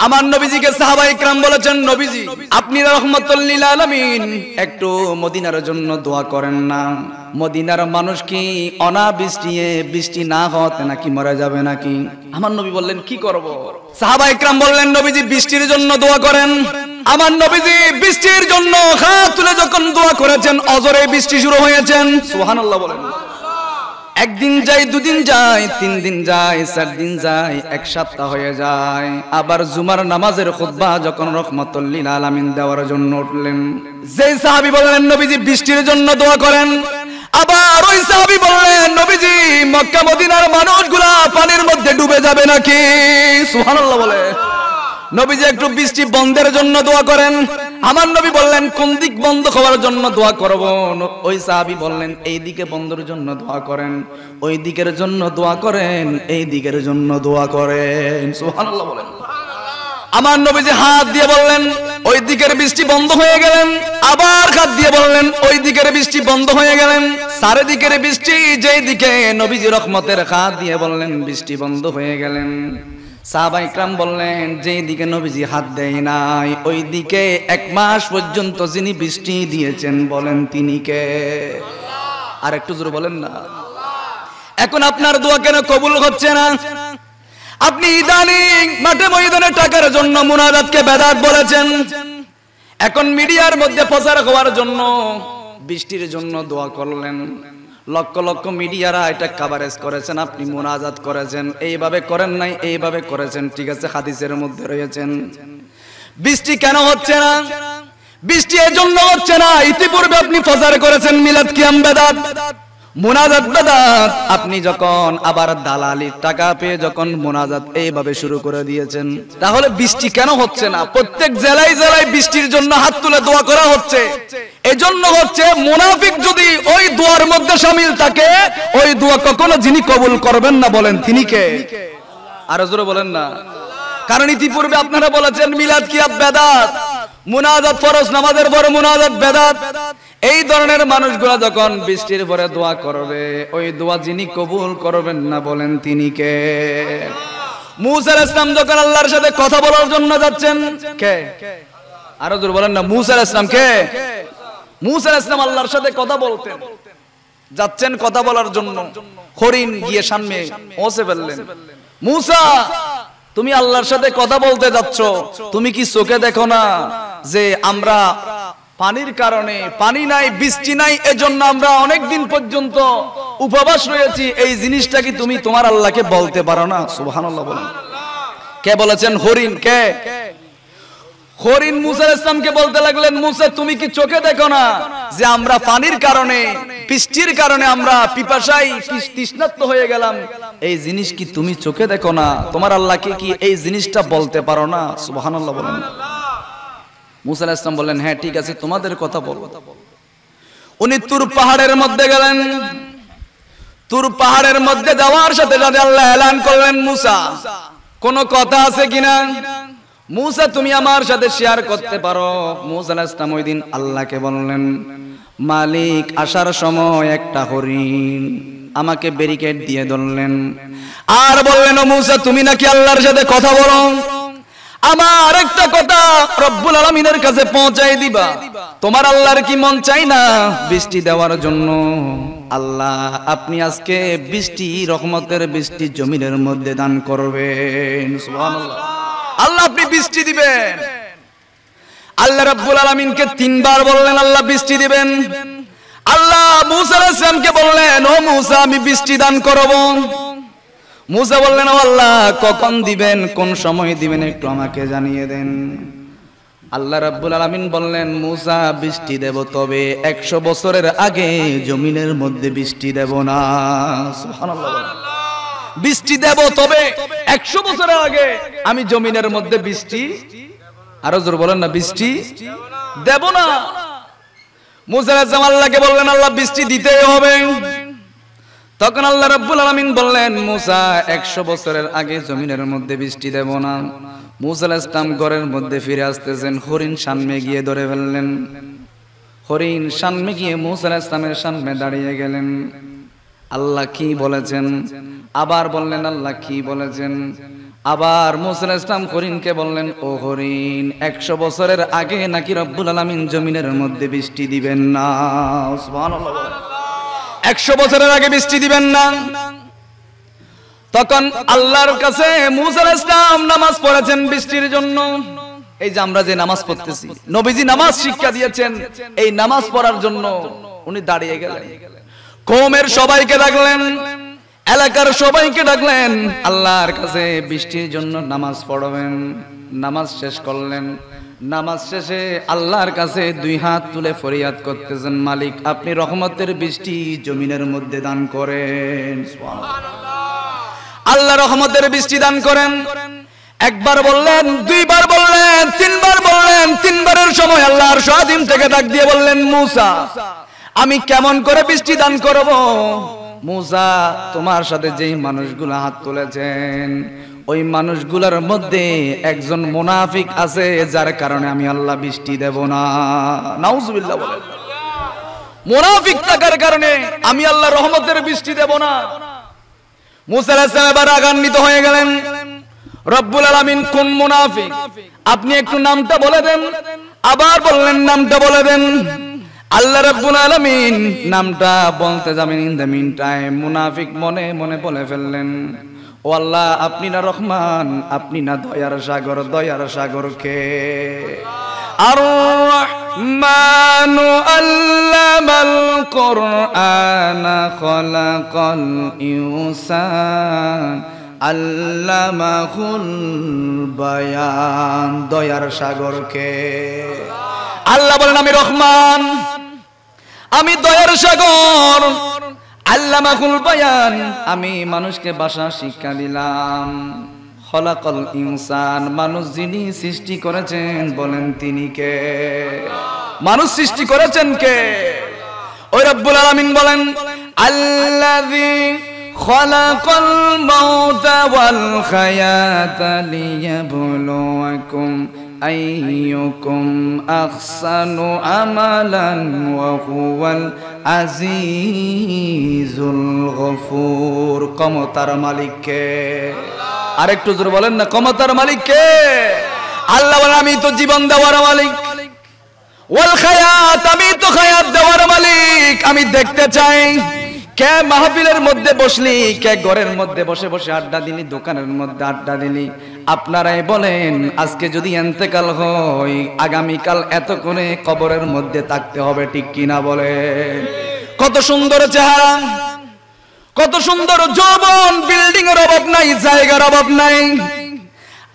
আমার নবীজিকে সাহাবায়ে ইকরাম বলেছেন, নবীজি আপনি রাহমাতুল লিল আলামিন একটু মদিনার জন্য দোয়া করেন না। মদিনার মানুষ কি অনাবৃষ্টিতে বৃষ্টি না হতে নাকি মরে যাবে নাকি? আমার নবী বললেন কি করব? সাহাবায়ে ইকরাম বললেন, নবীজি বৃষ্টির জন্য দোয়া করেন। আমার নবীজি বৃষ্টির জন্য হাত তুলে যখন দোয়া করেছেন, অজরে বৃষ্টি শুরু হয়েছেন। সুবহানাল্লাহ বলেন। একদিন যায়, দুদিন যায়, 3 দিন যায়, 4 দিন যায়, এক সপ্তাহ হয়ে যায়। আবার জুমার নামাজের খুতবা যখন রাহমাতুল লিল আলামিন দেওয়ার জন্য উঠলেন, যেই সাহাবী বললেন নবীজি বৃষ্টির জন্য দোয়া করেন, আবার ওই সাহাবী বললেন নবীজি মক্কা মদিনার মানুষগুলা পানির মধ্যে ডুবে যাবে নাকি? সুবহানাল্লাহ বলে। নবীজি একটু বৃষ্টি বন্ধের জন্য দোয়া করেন। আমার নবী বললেন কোন দিক বন্ধ হওয়ার জন্য দোয়া করব? ওই সাহাবী বললেন এই দিকে বন্ধের জন্য দোয়া করেন, ওই দিকের জন্য দোয়া করেন, এই দিকের জন্য দোয়া করেন। সুবহানাল্লাহ বলেন। আমার নবীজি হাত দিয়ে বললেন ওই দিকের বৃষ্টি বন্ধ হয়ে গেলেন, আবার হাত দিয়ে বললেন ওই দিকের বৃষ্টি বন্ধ হয়ে গেলেন। চারিদিকের বৃষ্টি যেই দিকে নবীজি রহমতের হাত দিয়ে বললেন বৃষ্টি বন্ধ হয়ে গেলেন। সাহাবায়ে ইকরাম বললেন যেই দিকে নবীজি হাত দেয় নাই ওই দিকে 1 মাস পর্যন্ত যিনি বৃষ্টি দিয়েছেন বলেন তিনি কে? আর একটু জোরে বলেন না। এখন আপনার দোয়া কেন কবুল হচ্ছে না? আপনি ইদানিং মাঠে ময়দানে টাকার জন্য মুনাজাতকে বেদাত বলেছেন। এখন মিডিয়ার মধ্যে প্রচার হওয়ার জন্য বৃষ্টির জন্য দোয়া করলেন। লক্ষ লক্ষ মিডিয়ারা এটা কভারেজ করেছেন, আপনি মুনাজাত করেছেন। এইভাবে করেন নাই, এইভাবে করেছেন, ঠিক আছে, হাদিসের মধ্যে রয়েছেন। বৃষ্টি কেন হচ্ছে না? বৃষ্টি এজন্য হচ্ছে না, ইতিপূর্বে আপনি প্রচার করেছেন মিলাদ কিয়াম বেদাত, মুনাজাত বেদাত। আপনি যখন আবার দালালির টাকা পেয়ে যখন মুনাজাত এইভাবে শুরু করে দিয়েছেন, তাহলে বৃষ্টি কেন হচ্ছে না? প্রত্যেক জেলায় জেলায় বৃষ্টির জন্য হাত তুলে দোয়া করা হচ্ছে। এজন্য হচ্ছে মুনাফিক যদি ওই দোয়ার মধ্যে শামিল থাকে, ওই দোয়া কখনো যিনি কবুল করবেন না বলেন তিনি কে? আরো জোরে বলেন না। কারণ ইতিপূর্বে আপনারা বলেছেন মিলাদ কিয়াম বেদাত, মুনাজাত ফরজ নামাজের পরে মুনাজাত বেদাত। এই ধরনের মানুষগুলা যখন বৃষ্টির পরে দোয়া করবে, ওই দোয়া যিনি কবুল করবেন না বলেন তিনি কে? মূসা আলাইহিস সালাম যখন আল্লাহর সাথে কথা বলার জন্য যাচ্ছেন, কে? আরো জোরে বলেন না। মূসা আলাইহিস সালাম কে? মূসা আলাইহিস সালাম আল্লাহর সাথে কথা বলতেন, যাচ্ছেন কথা বলার জন্য, হরিণ গিয়ে সামনে পৌঁছে ফেললেন। মূসা তুমি আল্লাহর সাথে কথা বলতে যাচ্ছ, তুমি কি চোখে দেখো না যে আমরা পানির কারণে, পানি নাই, বৃষ্টি নাই, এজন্য আমরা অনেক দিন পর্যন্ত উপবাস রয়েছি? এই জিনিসটা কি তুমি তোমার আল্লাহকে বলতে পারো না? সুবহানাল্লাহ বলেন। কে বলেছেন? হরিণ। কে? হরিণ মূসা আলাইহিস সালামকে বলতে লাগলেন মূসা তুমি কি চোখে দেখো না যে আমরা পানির কারণে, বৃষ্টির কারণে আমরা পিপাসায় তৃষ্ণার্ত হয়ে গেলাম? এই জিনিস কি তুমি চোখে দেখো না? তোমার আল্লাহকে কি এই জিনিসটা বলতে পারো না? সুবহানাল্লাহ বলেন। মূসা আলাইহিস সালাম বললেন হ্যাঁ ঠিক আছে, তোমাদের কথা বলো। উনি তুর পাহাড়ের মধ্যে গেলেন। তুর পাহাড়ের মধ্যে যাওয়ার সাথে সাথে আল্লাহ এলান করলেন মূসা কোন কথা আছে কিনা? মূসা তুমি আমার সাথে শেয়ার করতে পারো। মূসা আলাইহিস সালাম ওই দিন আল্লাহকে বললেন মালিক আসার সময় একটা হরিণ আমাকে ব্যারিকেড দিয়ে ধরলেন, আর বললেন ও মূসা তুমি নাকি আল্লাহর সাথে কথা বলো, আমার একটা কথা রব্বুল আলামিনের কাছে পৌঁছাই দিবা। তোমার আল্লাহর কি মন চাই না বৃষ্টি দেওয়ার জন্য? আল্লাহ আপনি আজকে বৃষ্টি, রহমতের বৃষ্টি জমিনের মধ্যে দান করবেন। সুবহানাল্লাহ। আল্লাহ আপনি বৃষ্টি দিবেন। আল্লাহ রাব্বুল আলামিনকে 3 বার বললেন আল্লাহ বৃষ্টি দিবেন। আল্লাহ মূসা আলাইহিস সালামকে বললেন ও মূসা আমি বৃষ্টি দান করব। মূসা বললেন ও আল্লাহ কখন দিবেন, কোন সময় দিবেন একটু আমাকে জানিয়ে দেন। আল্লাহ রাব্বুল আলামিন বললেন মূসা বৃষ্টি দেব, তবে 100 বছরের আগে জমিনের মধ্যে বৃষ্টি দেব না। সুবহানাল্লাহ। বৃষ্টি দেব তবে 100 বছরের আগে আমি জমিনের মধ্যে বৃষ্টি, আরো জোর বলেন না, বৃষ্টি দেব না। মূসা আলাইহিস সালাম আল্লাহকে বললেন আল্লাহ বৃষ্টি দিতেই হবে। তখন আল্লাহ রাব্বুল আলামিন বললেন মূসা 100 বছরের আগে জমিনের মধ্যে বৃষ্টি দেব না। মূসা আলাইহিস সালাম ঘরের মধ্যে ফিরে আসতেছেন, হরিণ সামনে গিয়ে ধরে ফেললেন। হরিণ সামনে গিয়ে মূসা আলাইহিস সালামের সামনে দাঁড়িয়ে গেলেন। আল্লাহ কি বলেছেন? আবার বললেন আল্লাহ কি বলেছেন? আবার মূসা আলাইহিস সালাম হরিণকে বললেন, ও হরিণ, 100 বছরের আগে নাকি রব্বুল আলামিন জমিনের মধ্যে বৃষ্টি দিবেন না। সুবহানাল্লাহ। 100 বছরের আগে বৃষ্টি দিবেন না। তখন আল্লাহর কাছে মূসা আলাইহিস সালাম নামাজ পড়েছেন বৃষ্টির জন্য। এই যে আমরা যে নামাজ পড়তেছি, নবীজি নামাজ শিক্ষা দিয়েছেন, এই নামাজ পড়ার জন্য উনি দাঁড়িয়ে গেলেন। কওমের সবাইকে ডাকলেন, এলাকার সবাইকে ডাকলেন, আল্লাহর কাছে বৃষ্টির জন্য নামাজ পড়বেন। নামাজ শেষ করলেন। নামাজ শেষে আল্লাহর কাছে 2 হাত তুলে ফরিয়াদ করতেছেন, মালিক আপনি রহমতের বৃষ্টি জমিনের মধ্যে দান করেন। আল্লাহ রহমতের বৃষ্টি দান করেন। একবার বললেন, 2 বার বললেন, 3 বার বললেন। 3 বারের সময় আল্লাহর শাদিম থেকে ডাক দিয়ে বললেন, মূসা আমি কেমন করে বৃষ্টি দান করব? মূসা তোমার সাথে যেই মানুষগুলো হাত তুলেছেন ওই মানুষগুলোর মধ্যে একজন মুনাফিক আছে, যার কারণে আমি আল্লাহ বৃষ্টি দেব না। নাউজুবিল্লাহ বলেন। মুনাফিক থাকার কারণে আমি আল্লাহ রহমতের বৃষ্টি দেব না। মূসা আলাইহিস সালাম এবার রাগান্বিত হয়ে গেলেন। রব্বুল আলামিন কোন মুনাফিক আপনি একটু নামটা বলে দেন। আবার বললেন নামটা বলে দেন। আল্লাহ রাব্বুল আলামিন নামটা বলতে যাবেন, ইন দ্য মিন টাইম মুনাফিক মনে মনে বলে ফেললেন, ও আল্লাহ আপনি না রহমান, আপনি না দয়ার সাগর, দয়ার সাগর কে? আর রহমানু আল্লামাল কুরআন খালাকাল ইনসান আল্লামাহুল বায়ান, দয়ার সাগর কে? আল্লাহ বলেন আমি রহমান, আমি দয়ার সাগর। আল্লামাহুল বায়ান, আমি মানুষকে ভাষা শিক্ষা দিলাম। খলাকাল ইনসান, মানুষ যিনি সৃষ্টি করেছেন বলেন তিনি কে? মানুষ সৃষ্টি করেছেন কে? ওই রব্বুল আলামিন বলেন, আল্লাযী খলাকাল মাউতা ওয়াল হায়াতা লিয়াবলুয়াকুম আইয়ুকুম আহসানু আমালান ওয়া হুয়াল আজিজুল গফুর। ক্ষমতার মালিক কে? আরেকটু জোরে বলেন না, ক্ষমতার মালিক কে? আল্লাহ বলেন আমি তো জীবন দেওয়ার মালিক। ওয়াল হায়াত, আমি তো হায়াত দেওয়ার মালিক। আমি দেখতে চাই কে মাহফিলের মধ্যে বসলি, কে ঘরের মধ্যে বসে বসে আড্ডা দিলি, দোকানের মধ্যে আড্ডা দিলি। আপনারাই বলেন আজকে যদি ইন্তেকাল হয় আগামীকাল এত করে কবরের মধ্যে থাকতে হবে, ঠিক কিনা বলে? কত সুন্দর চেহারা, কত সুন্দর যৌবন, বিল্ডিং এর অভাব নাই, জায়গার অভাব নাই।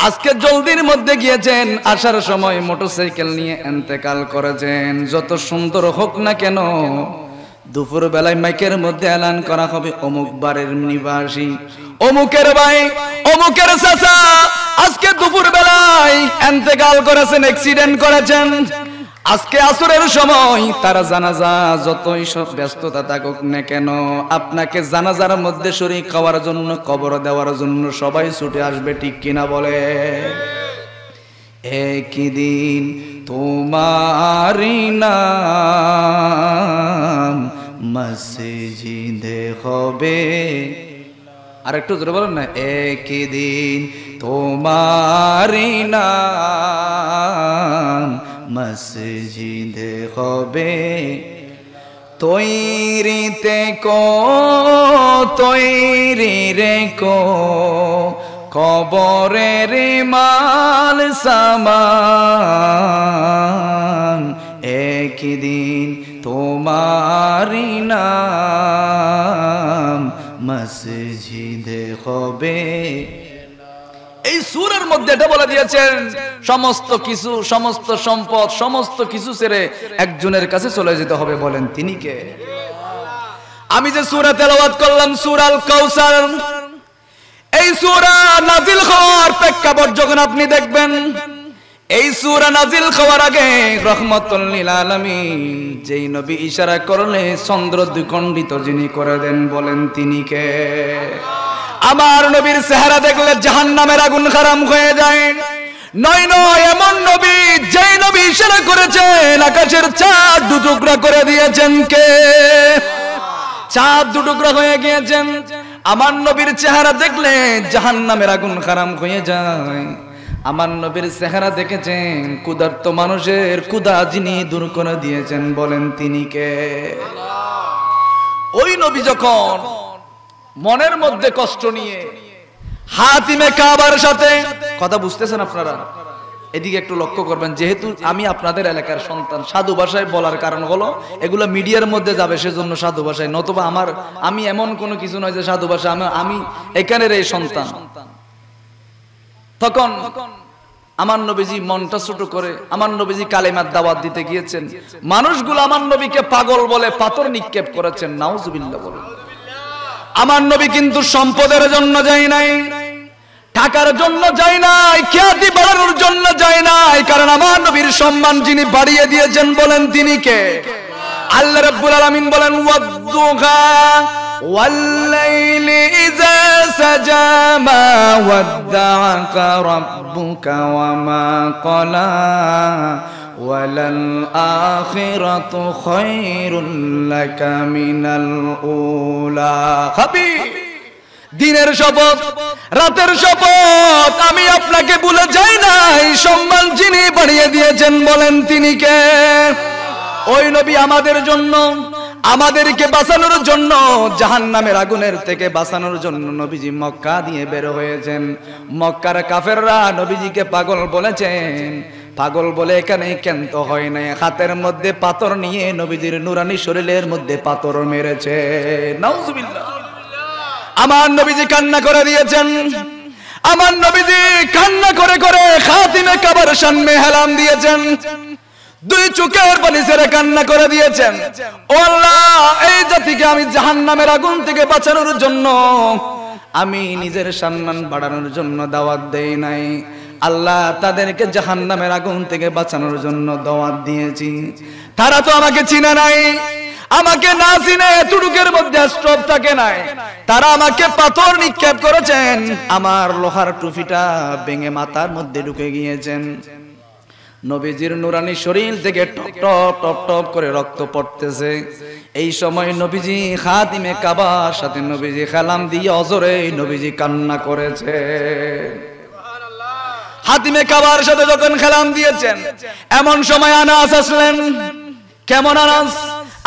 আজকে জলদির মধ্যে গিয়েছেন, আসার সময় মোটরসাইকেল নিয়ে ইন্তেকাল করেছেন। যত সুন্দর হোক না কেন, দুপুর বেলায় মাইকের মধ্যে এলান করা হবে অমুক বাড়ির নিবাসী, অমুকের ভাই, অমুকের চাচা আজকে দুপুর বেলায় ইন্তেকাল করেছেন, অ্যাক্সিডেন্ট করেছেন। আজকে আসরের সময় তার জানাজা, যতই সব ব্যস্ততা থাকুক না কেন, আপনাকে জানাজার মধ্যে শরীক খাওয়ার জন্য, কবর দেওয়ার জন্য সবাই ছুটে আসবে, ঠিক কিনা বলে? একই দিন তোমারি নাম মসজিদে হবে। আর একটু জোরে বলেন না, একই দিন তোমারি নাম মসজিদে হবে। তৈরিতে কো, তৈরি রে কো, কবরের মাল সামান। একই দিন তোমারি নাম মসজিদে হবে। এই সূরার মধ্যে এটা বলে দিয়েছেন সমস্ত কিছু, সমস্ত সম্পদ, সমস্ত কিছু ছেড়ে একজনের কাছে চলে যেতে হবে। বলেন তিনি কে? আমি যে সূরা তেলাওয়াত করলাম, সূরা আল কাউসার, এই সূরা নাজিল হওয়ার প্রেক্ষাপট যখন আপনি দেখবেন, এই সূরা নাজিল হওয়ার আগে রহমাতুল লিল আলামিন যেই নবী ইশারা করলে চন্দ্র দ্বিখণ্ডিত যিনি করে দেন, বলেন তিনি কে? আমার নবীর চেহারা দেখলে জাহান্নামের আগুন হারাম হয়ে যায়। নয় নয়, এমন নবী যেই নবী ইশারা করেছেন আকাশের চাঁদ দু টুকরা করে দিয়েছেন কে? চাঁদ দু টুকরা হয়ে গিয়েছেন। আমার নবীর চেহারা দেখলে জাহান্নামের আগুন হারাম হয়ে যায়। আমার নবীর চেহারা দেখেছেন, ক্ষুধার্ত মানুষের ক্ষুধা যিনি দূর করে দিয়েছেন, বলেন তিনি কে? ওই নবী যখন মনের মধ্যে কষ্ট নিয়ে হাতিমে কাবার সাথে কথা বুঝতেছেন আপনারা? এদিকে একটু লক্ষ্য করবেন, যেহেতু আমি আপনাদের এলাকার সন্তান, সাধু ভাষায় বলার কারণ হলো এগুলো মিডিয়ার মধ্যে যাবে, সেজন্য সাধু ভাষায়, নতুবা আমি এমন কোনো কিছু নয় যে সাধু ভাষা, আমি এখানের এই সন্তান। তখন আমার নবীজি মনটা ছোট করে আমার নবীজি কালেমার দাওয়াত দিতে গিয়েছেন। মানুষগুলো আমার নবীকে পাগল বলে পাথর নিক্ষেপ করেছেন, নাউজুবিল্লাহ বলে। আমার নবী কিন্তু সম্পদের জন্য যায় নাই, টাকার জন্য যায় নাই, খ্যাতি বাড়ানোর জন্য যায় নাই, কারণ আমার নবীর সম্মান যিনি বাড়িয়ে দিয়েছেন, বলেন তিনি কে? আল্লাহ রাব্বুল আলামিন বলেন, ওয়াদ-দুহা ওয়াল-লাইলি ইযা সাজা মা ওয়াদ্দাআকা রাব্বুকা ওয়া মা ক্বালা ওয়ালাল আখিরাতু খায়রুল লাকা মিনাল উলা। হাবিব, দিনের শপথ, রাতের শপথ, আমি আপনাকে ভুলে যাই নাই, সম্মান যিনি বাড়িয়ে দিয়েছেন, বলেন তিনি কে? ওই নবী আমাদের জন্য, আমাদেরকে বাঁচানোর জন্য, জাহান্নামের আগুনের থেকে বাঁচানোর জন্য নবীজি মক্কা দিয়ে বের হয়েছেন। মক্কার কাফেররা নবীজিকে পাগল বলেছেন। পাগল বলে এখানে ক্ষান্ত হয় নাই, হাতের মধ্যে পাথর নিয়ে নবীজির নুরানি শরীরের মধ্যে পাথর মেরেছে। নাউজুবিল্লাহ। আমার নবীজি কান্না করে দিয়েছেন। আমার নবীজি কান্না করে করে খাতিমে কাবার সামনে হেলাম দিয়েছেন, দুই চোখের পানি ছেড়ে কান্না করে দিয়েছেন। ও আল্লাহ, এই জাতিকে আমি জাহান্নামের আগুন থেকে বাঁচানোর জন্য, আমি নিজের সম্মান বাড়ানোর জন্য দাওয়াত দেই নাই। আল্লাহ, তাদেরকে জাহান্নামের আগুন থেকে বাঁচানোর জন্য দাওয়াত দিয়েছি। তারা তো আমাকে চিনে নাই, আমাকে না চিনে এতটুকের মধ্যে স্টপ থাকে নাই। তারা আমাকে পাথর নিক্ষেপ করেছেন, আমার লোহার টুপিটা ভেঙে মাথার মধ্যে ঢুকে গিয়েছেন। নবীজির নুরানি শরীর থেকে টপ টপ টপ টপ করে রক্ত পড়তেছে। এই সময় নবীজি খাতিমে কাবার সাথে নবীজি খালাম দিয়ে অজরে নবীজি কান্না করেছে। খাতিমে কাবার সাথে যখন খালাম দিয়েছেন, এমন সময় আনাস আসলেন। কেমন আনাস?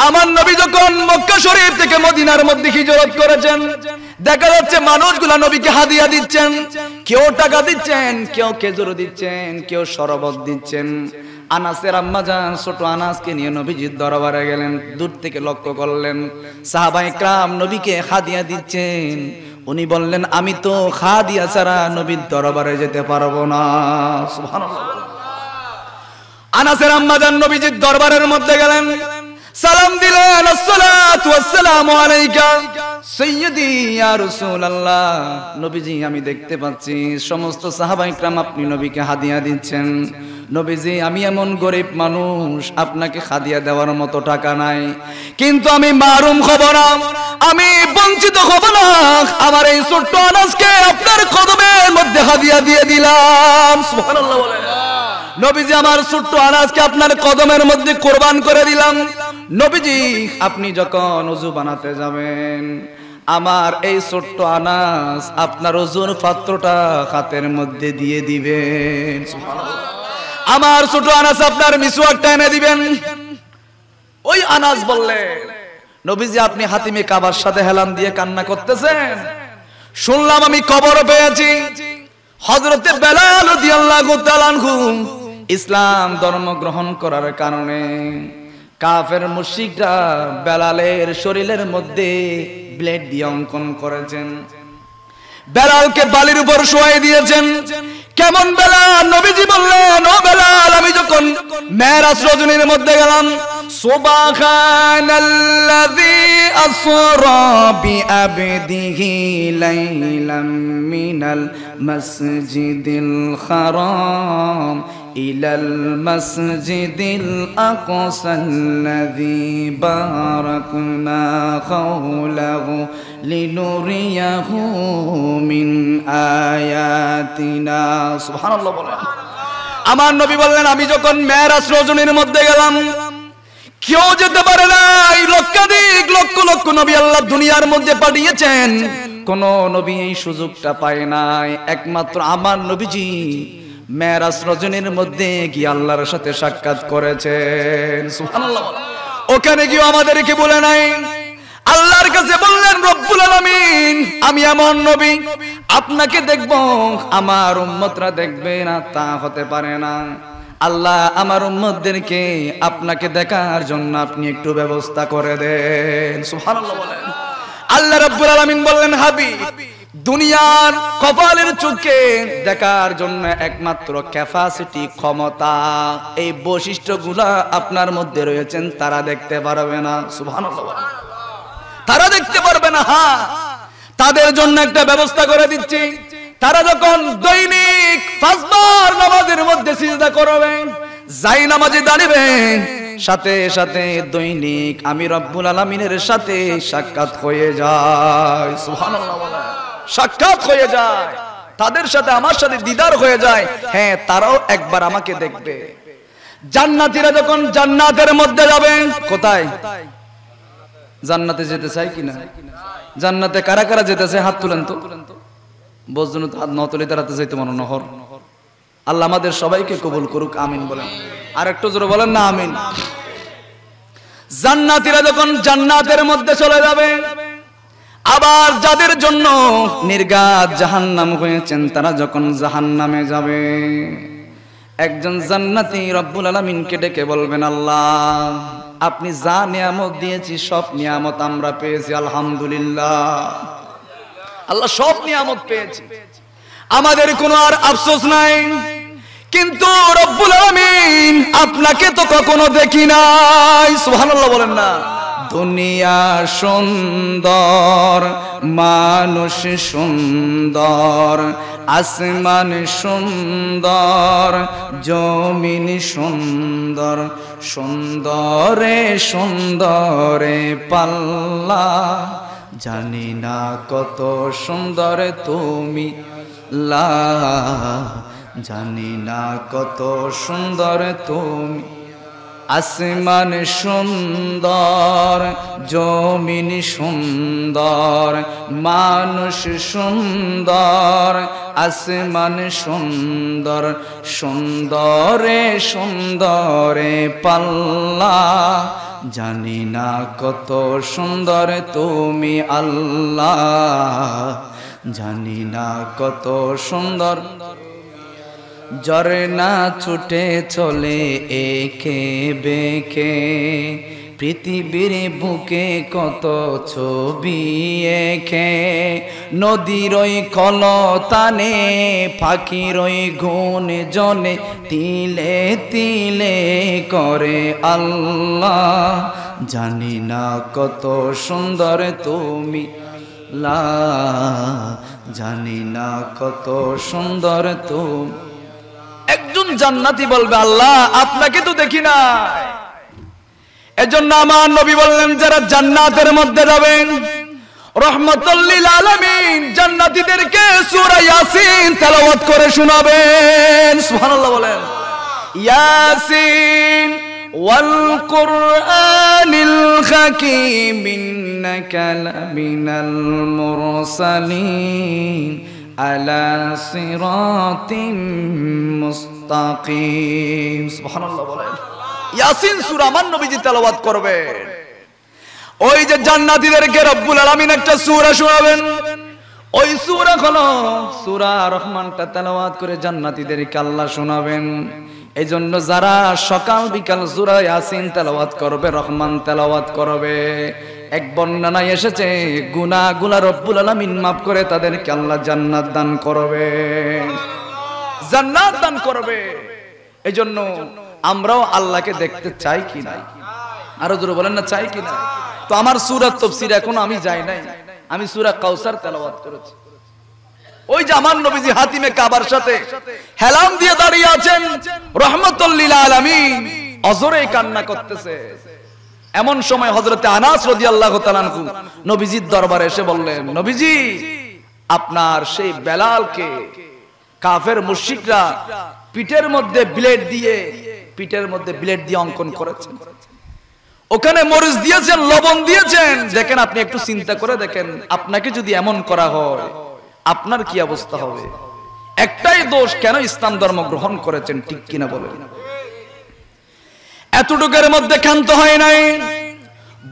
আমার নবী যখন মক্কা শরীফ থেকে মদিনার মধ্যে হিজরত করেছেন, দেখা যাচ্ছে মানুষগুলা নবীকে হাদিয়া দিচ্ছেন। কেউ টাকা দিচ্ছেন, কেউ খেজুর দিচ্ছেন, কেউ শরবত দিচ্ছেন। আনাসের আম্মা জান ছোট আনাসকে নিয়ে নবীজির দরবারে গেলেন। দূর থেকে লক্ষ্য করলেন সাহাবায়ে কেরাম নবীকে হাদিয়া দিচ্ছেন। উনি বললেন, আমি তো হাদিয়া ছাড়া নবীর দরবারে যেতে পারবো না। সুবহানাল্লাহ। আনাসের আম্মা জান নবীজির দরবারের মধ্যে গেলেন, সালাম দিলেন, আসসালাতু ওয়াসসালামু আলাইকা সাইয়্যিদি ইয়া রাসূলুল্লাহ। নবীজি, আমি দেখতে পাচ্ছি সমস্ত সাহাবায়ে কেরাম আপনি নবীকে হাদিয়া দিচ্ছেন। নবীজি, আমি এমন গরিব মানুষ, আপনাকে হাদিয়া দেওয়ার মতো টাকা নাই, কিন্তু আমি মারুম হব না, আমি বঞ্চিত হব না। আমার এই ছোট্ট আনাসকে আপনার কদমের মধ্যে হাদিয়া দিয়ে দিলাম। সুবহানাল্লাহ বলেন। নবীজি, আমার ছোট্ট আনাসকে আপনার কদমের মধ্যে কুরবান করে দিলাম। নবীজি, আপনি যখন ওযু বানাতে যাবেন, আমার এই ছোট্ট আনাস আপনার ওযুর পাত্রটা হাতের মধ্যে দিয়ে দিবেন। সুবহানাল্লাহ। আমার ছোট আনাস আপনার মিসওয়াকটা এনে দিবেন। ওই আনাস বললেন, নবীজি, আপনি হাতিমে কাবার সাথে হেলান দিয়ে কান্না করতেছেন, শুনলাম আমি কবর পেয়েছি। হযরতে বেলাল রাদিয়াল্লাহু তাআলা আনহু ইসলাম ধর্ম গ্রহণ করার কারণে কাফের মুশরিকরা বেলালের শরীরের মধ্যে ব্লেড দিয়ে অঙ্কন করেছেন। বেলালকে বালির উপর শোয়াই দিয়েছেন। কেমন বেলাল? নবীজি বললেন, ও বেলাল, আমি যখন মেরাজ রজনীর মধ্যে গেলাম, সুবহানাল্লাযী আসরা বিআবদিহি লাইলাম মিনাল মাসজিদিল হারাম ইলাল মাসজিদিল আকসাল্লাযী বারাকনা হাওলাহু লিনুরিয়াহু মিন আয়াতিনা। সুবহানাল্লাহ বলেন। আমার নবী বললেন, আমি যখন মেরাজ রজনীর মধ্যে গেলাম, কেউ যেতে পারে না। লক্ষাধিক লক্ষ লক্ষ নবী আল্লাহ দুনিয়ার মধ্যে পাঠিয়েছেন, কোন নবী এই সুযোগটা পায় নাই, একমাত্র আমার নবীজি মেরাজ রজনীর মধ্যে গিয়ে আল্লাহর সাথে সাক্ষাৎ করেছেন। সুবহানাল্লাহ। ওখানে গিয়ে আমাদেরকে বলে নাই, আল্লাহর কাছে বললেন রব্বুল আলামিন আমি এমন নবী আপনাকে দেখব, আমার উম্মতরা দেখবে না, তা হতে পারে না। আল্লাহ আমার উম্মতদেরকে আপনাকে দেখার জন্য আপনি একটু ব্যবস্থা করে দেন। সুবহানাল্লাহ বলেন। আল্লাহ রাব্বুল আলামিন বললেন হাবিব দুনিয়ার কপালের চোখে দেখার জন্য একমাত্র ক্যাপাসিটি, ক্ষমতা, এই বৈশিষ্ট্যগুলা আপনার মধ্যে রয়েছেন, তারা দেখতে পারবে না। সুবহানাল্লাহ। তারা দেখতে পারবে না। হ্যাঁ, তাদের জন্য একটা ব্যবস্থা করে দিচ্ছি। তারা যখন দৈনিক 5 বার নামাজের মধ্যে সিজদা করবেন, যাই নামাজে দাঁড়াবেন, সাথে সাথে দৈনিক আমি রব্বুল আলামিনের সাথে সাক্ষাৎ হয়ে যায়। সুবহানাল্লাহ বলেন। সাক্ষাৎ হয়ে যায়, তাদের সাথে আমার সাথে দিদার হয়ে যায়। হ্যাঁ, তারাও একবার আমাকে দেখবে। জান্নাতীরা যখন জান্নাতের মধ্যে যাবেন, কোথায়? জান্নাতে যেতে চাই কিনা? জান্নাতে কারা কারা যেতে চায় হাত তুলেন তো। বজনু হাত নতলি দাঁড়াতে চাইতে মনে নহর। আল্লাহ আমাদের সবাইকে কবুল করুক, আমিন বলেন। আর একটু জোরে বলেন না আমিন। জান্নাতীরা যখন জান্নাতের মধ্যে চলে যাবে, আবার যাদের জন্য নির্ঘাত জাহান্নাম হয়েছেন তারা যখন জাহান্নামে যাবে, একজন জান্নাতি রব্বুল আলামিনকে ডেকে বলবেন আল্লাহ আপনি যা নিয়ামত দিয়েছি সব নিয়ামত আমরা পেয়েছি, আলহামদুলিল্লাহ। আল্লাহ সব নিয়ামত পেয়েছি, আমাদের কোনো আর আফসোস নাই। কিন্তু রব্বুল আলামিন আপনাকে তো কখনো দেখি নাই। সুবহানাল্লাহ বলেন না। দুনিয়া সুন্দর, মানুষ সুন্দর, আসমান সুন্দর, জমিন সুন্দর, সুন্দরে সুন্দরে পাল্লা, জানি না কত সুন্দর তুমি লা, জানি না কত সুন্দর তুমি। আসমান সুন্দর, জমিন সুন্দর, মানুষ সুন্দর, আসমান সুন্দর, সুন্দরে সুন্দরে পাল্লা, জানি না কত সুন্দর তুমি আল্লাহ, জানি না কত সুন্দর। ঝরনা ছুটে চলে একে বেঁকে, পৃথিবীর বুকে কত ছবি এঁকে, নদীর ওই কলতানে, পাখির ওই গুণ জনে, তিলে তিলে করে আল্লাহ, জানি না কত সুন্দর তুমি লা, জানি না কত সুন্দর তুমি। একজন জান্নাতি বলবে আল্লাহ আপনাকে তো দেখি না। এজন্য আমার নবী বললেন যারা জান্নাতের মধ্যে যাবেন রহমাতুল লিল আলামিন জান্নাতীদেরকে সূরা ইয়াসিন তেলাওয়াত করে শোনাবেন। সুবহানাল্লাহ বলেন। ইয়াসিন ওয়াল কুরআনিল হাকীম ইন্নাকা লামিনাল মুরসালিন আলা সিরাতিম মুস্তাকিম। সুবহানাল্লাহ বলেন। ইয়াসিন সূরা আমার নবীজি তেলাওয়াত করবেন। ওই যে জান্নাতীদেরকে রব্বুল আলামিন একটা সূরা শোনাবেন, ওই সূরা হলো সূরা রহমানটা তেলাওয়াত করে জান্নাতীদেরকে আল্লাহ শোনাবেন। এইজন্য যারা সকাল বিকাল সূরা ইয়াসিন তেলাওয়াত করবে, রহমান তেলাওয়াত করবে, এক বর্ণনায় এসেছে গুনাহগুলো রব্বুল আলামিন maaf করে তাদেরকে আল্লাহ জান্নাত দান করবে, জান্নাত দান করবে। এইজন্য আমরাও আল্লাহকে দেখতে চাই কি না? আরো জোরে বলেন না, চাই কি না? তো আমার সূরা তাফসীর এখনো আমি যাই নাই, আমি সূরা কাউসার তেলাওয়াত করেছি। ওই যে আমার নবীজি হাতিমে কাবার সাথে হেলাম দিয়ে দাঁড়িয়ে আছেন, রহমাতুল লিল আলামিন অজরে কান্না করতেছে। এমন সময় হযরতে আনাস রাদিয়াল্লাহু তাআলা আনহু নবীজির দরবারে এসে বললেন, নবীজি আপনার সেই বেলালকে কাফের মুশরিকরা পিঠের মধ্যে ব্লেড দিয়ে অঙ্কন করেছেন। ওখানে মরিচ দিয়েছেন, লবণ দিয়েছেন। দেখেন, আপনি একটু চিন্তা করে দেখেন, আপনাকে যদি এমন করা হয় আপনার কি অবস্থা হবে? একটাই দোষ, কেন ইসলাম ধর্ম গ্রহণ করেছেন, ঠিক কিনা বলেন? এতটুকুর মধ্যে ক্ষান্ত হয় নাই,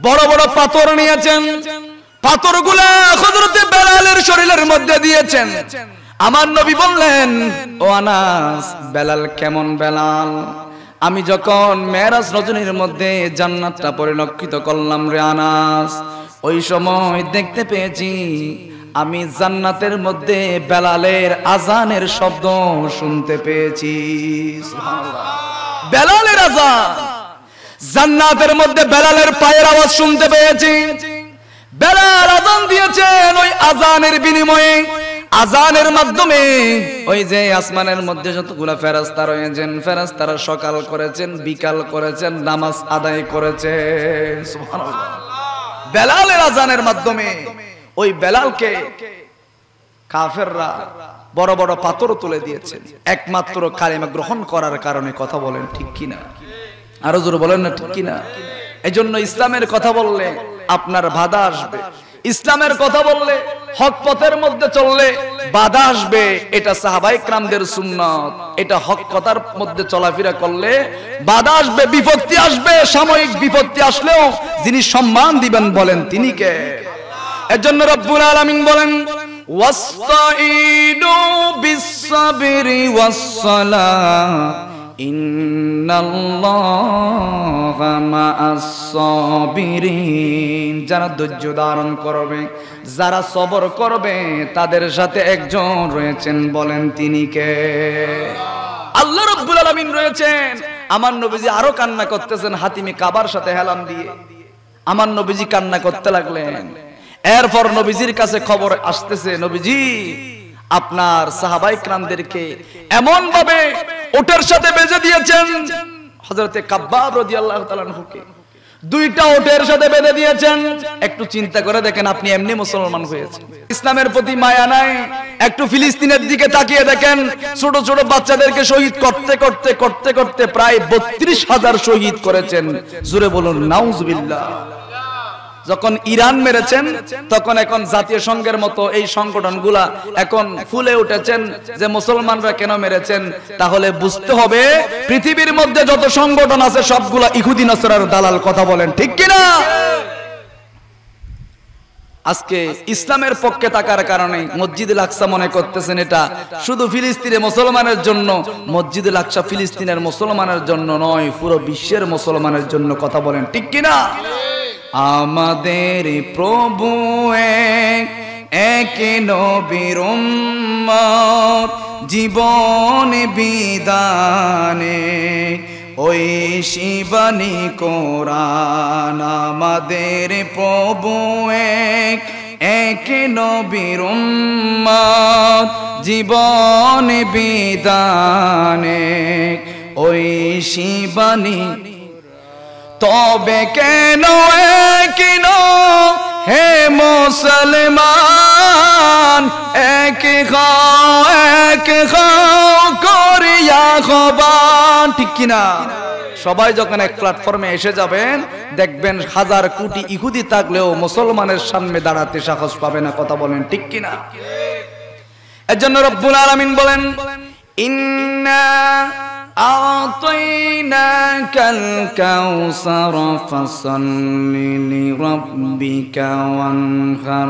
বড় বড় পাথর নিয়েছেন, পাথরগুলা হযরতে বেলালের শরীরের মধ্যে দিয়েছেন। আমার নবী বললেন, ও আনাস, বেলাল কেমন বেলাল? আমি যখন মেরাজ রজনীর মধ্যে জান্নাতটা পরিলক্ষিত করলাম রে আনাস, ওই সময় দেখতে পেয়েছি আমি জান্নাতের মধ্যে বেলালের আজানের শব্দ শুনতে পেয়েছি। সুবহানাল্লাহ, বেলালের আজান, জান্নাতের মধ্যে বেলালের পায়ের আওয়াজ শুনতে পেয়েছি। বেলাল আজান দিয়েছেন, ওই আজানের বিনিময়ে, আজানের মাধ্যমে ওই যে আসমানের মধ্যে যতগুলা ফেরেশতা রয়েছেন, ফেরেশতারা সকাল করেছেন, বিকাল করেছেন, নামাজ আদায় করেছেন। সুবহানাল্লাহ, বেলালের আজানের মাধ্যমে ওই বেলালকে কাফেররা বড় বড় পাথর তুলে দিয়েছেন, একমাত্র কালিমা গ্রহণ করার কারণে। কথা বলেন ঠিক কিনা? আরো জোরে বলেন না ঠিক কিনা? এজন্য ইসলামের কথা বললে আপনার বাধা আসবে, ইসলামের কথা বললে, হক পথের মধ্যে চললে বাধা আসবে। এটা সাহাবায়ে কেরামদের সুন্নাত। এটা হক কথার মধ্যে চলাফেরা করলে বাধা আসবে, বিপত্তি আসবে। সাময়িক বিপত্তি আসলেও যিনি সম্মান দিবেন বলেন তিনি কে? এজন্য রব্বুল আলামিন বলেন, ওয়াস্তাঈনু বিস-সাবরি ওয়াস-সালাত ইন্নাল্লাহা মা'আস-সাবিরিন। যারা ধৈর্য ধারণ করবে, যারা সবর করবে, তাদের সাথে একজন রয়েছেন, বলেন তিনি কে? আল্লাহ রাব্বুল আলামিন রয়েছেন। আমার নবীজি আরো কান্না করতেছেন হাতিমে কাবার সাথে হেলান দিয়ে। আমার নবীজি কান্না করতে লাগলেন। এরপর নবীজির কাছে খবর আসতেছে, নবীজি আপনার সাহাবায়ে কেরামদেরকে এমন ভাবে ওটের সাথে বেঁধে দিয়েছেন, হযরতে কাব্বাব রাদিয়াল্লাহু তাআলা আনহুকে দুইটা ওটের সাথে বেঁধে দিয়েছেন। একটু চিন্তা করে দেখেন, আপনি এমনি মুসলমান হয়েছেন, ইসলামের প্রতি মায়া নাই। একটু ফিলিস্তিনের দিকে তাকিয়ে দেখেন, ছোট ছোট বাচ্চাদেরকে শহীদ করতে করতে করতে করতে প্রায় ৩২,০০০ শহীদ করেছেন। জোরে বলুন নাউজুবিল্লাহ। যখন ইরান মেরেছেন, তখন এখন জাতীয় সংঘের মতো এই সংগঠনগুলা এখন ফুলে উঠেছেন যে মুসলমানরা কেন মেরেছেন। তাহলে বুঝতে হবে পৃথিবীর মধ্যে যত সংগঠন আছে সবগুলা ইহুদি নাসারার দালাল। কথা বলেন ঠিক কিনা? আজকে ইসলামের পক্ষে থাকার কারণে মসজিদুল আকসা মনে করতেছেন এটা শুধু ফিলিস্তিনের মুসলমানের জন্য। মসজিদুল আকসা ফিলিস্তিনের মুসলমানের জন্য নয়, পুরো বিশ্বের মুসলমানের জন্য। কথা বলেন ঠিক কিনা? আমাদের প্রভু এক নবীর উম্মত, জীবন বিদানে ওই শিবানী কোরআন। আমাদের প্রভু এক নবীর উম্মত, জীবন বিদানে ওই শিবানী। তবে কেন কেন হে মুসলমান, এক করিয়া খবান। ঠিক কিনা? সবাই যখন এক প্ল্যাটফর্মে এসে যাবেন, দেখবেন হাজার কোটি ইহুদি থাকলেও মুসলমানের সামনে দাঁড়াতে সাহস পাবে না। কথা বলেন ঠিক কিনা? এজন্য রব্বুল আলামিন বলেন, ইন্না আ'তাইনাকাল কাউসার ফাসাল্লি লিরাব্বিকা ওয়ানহার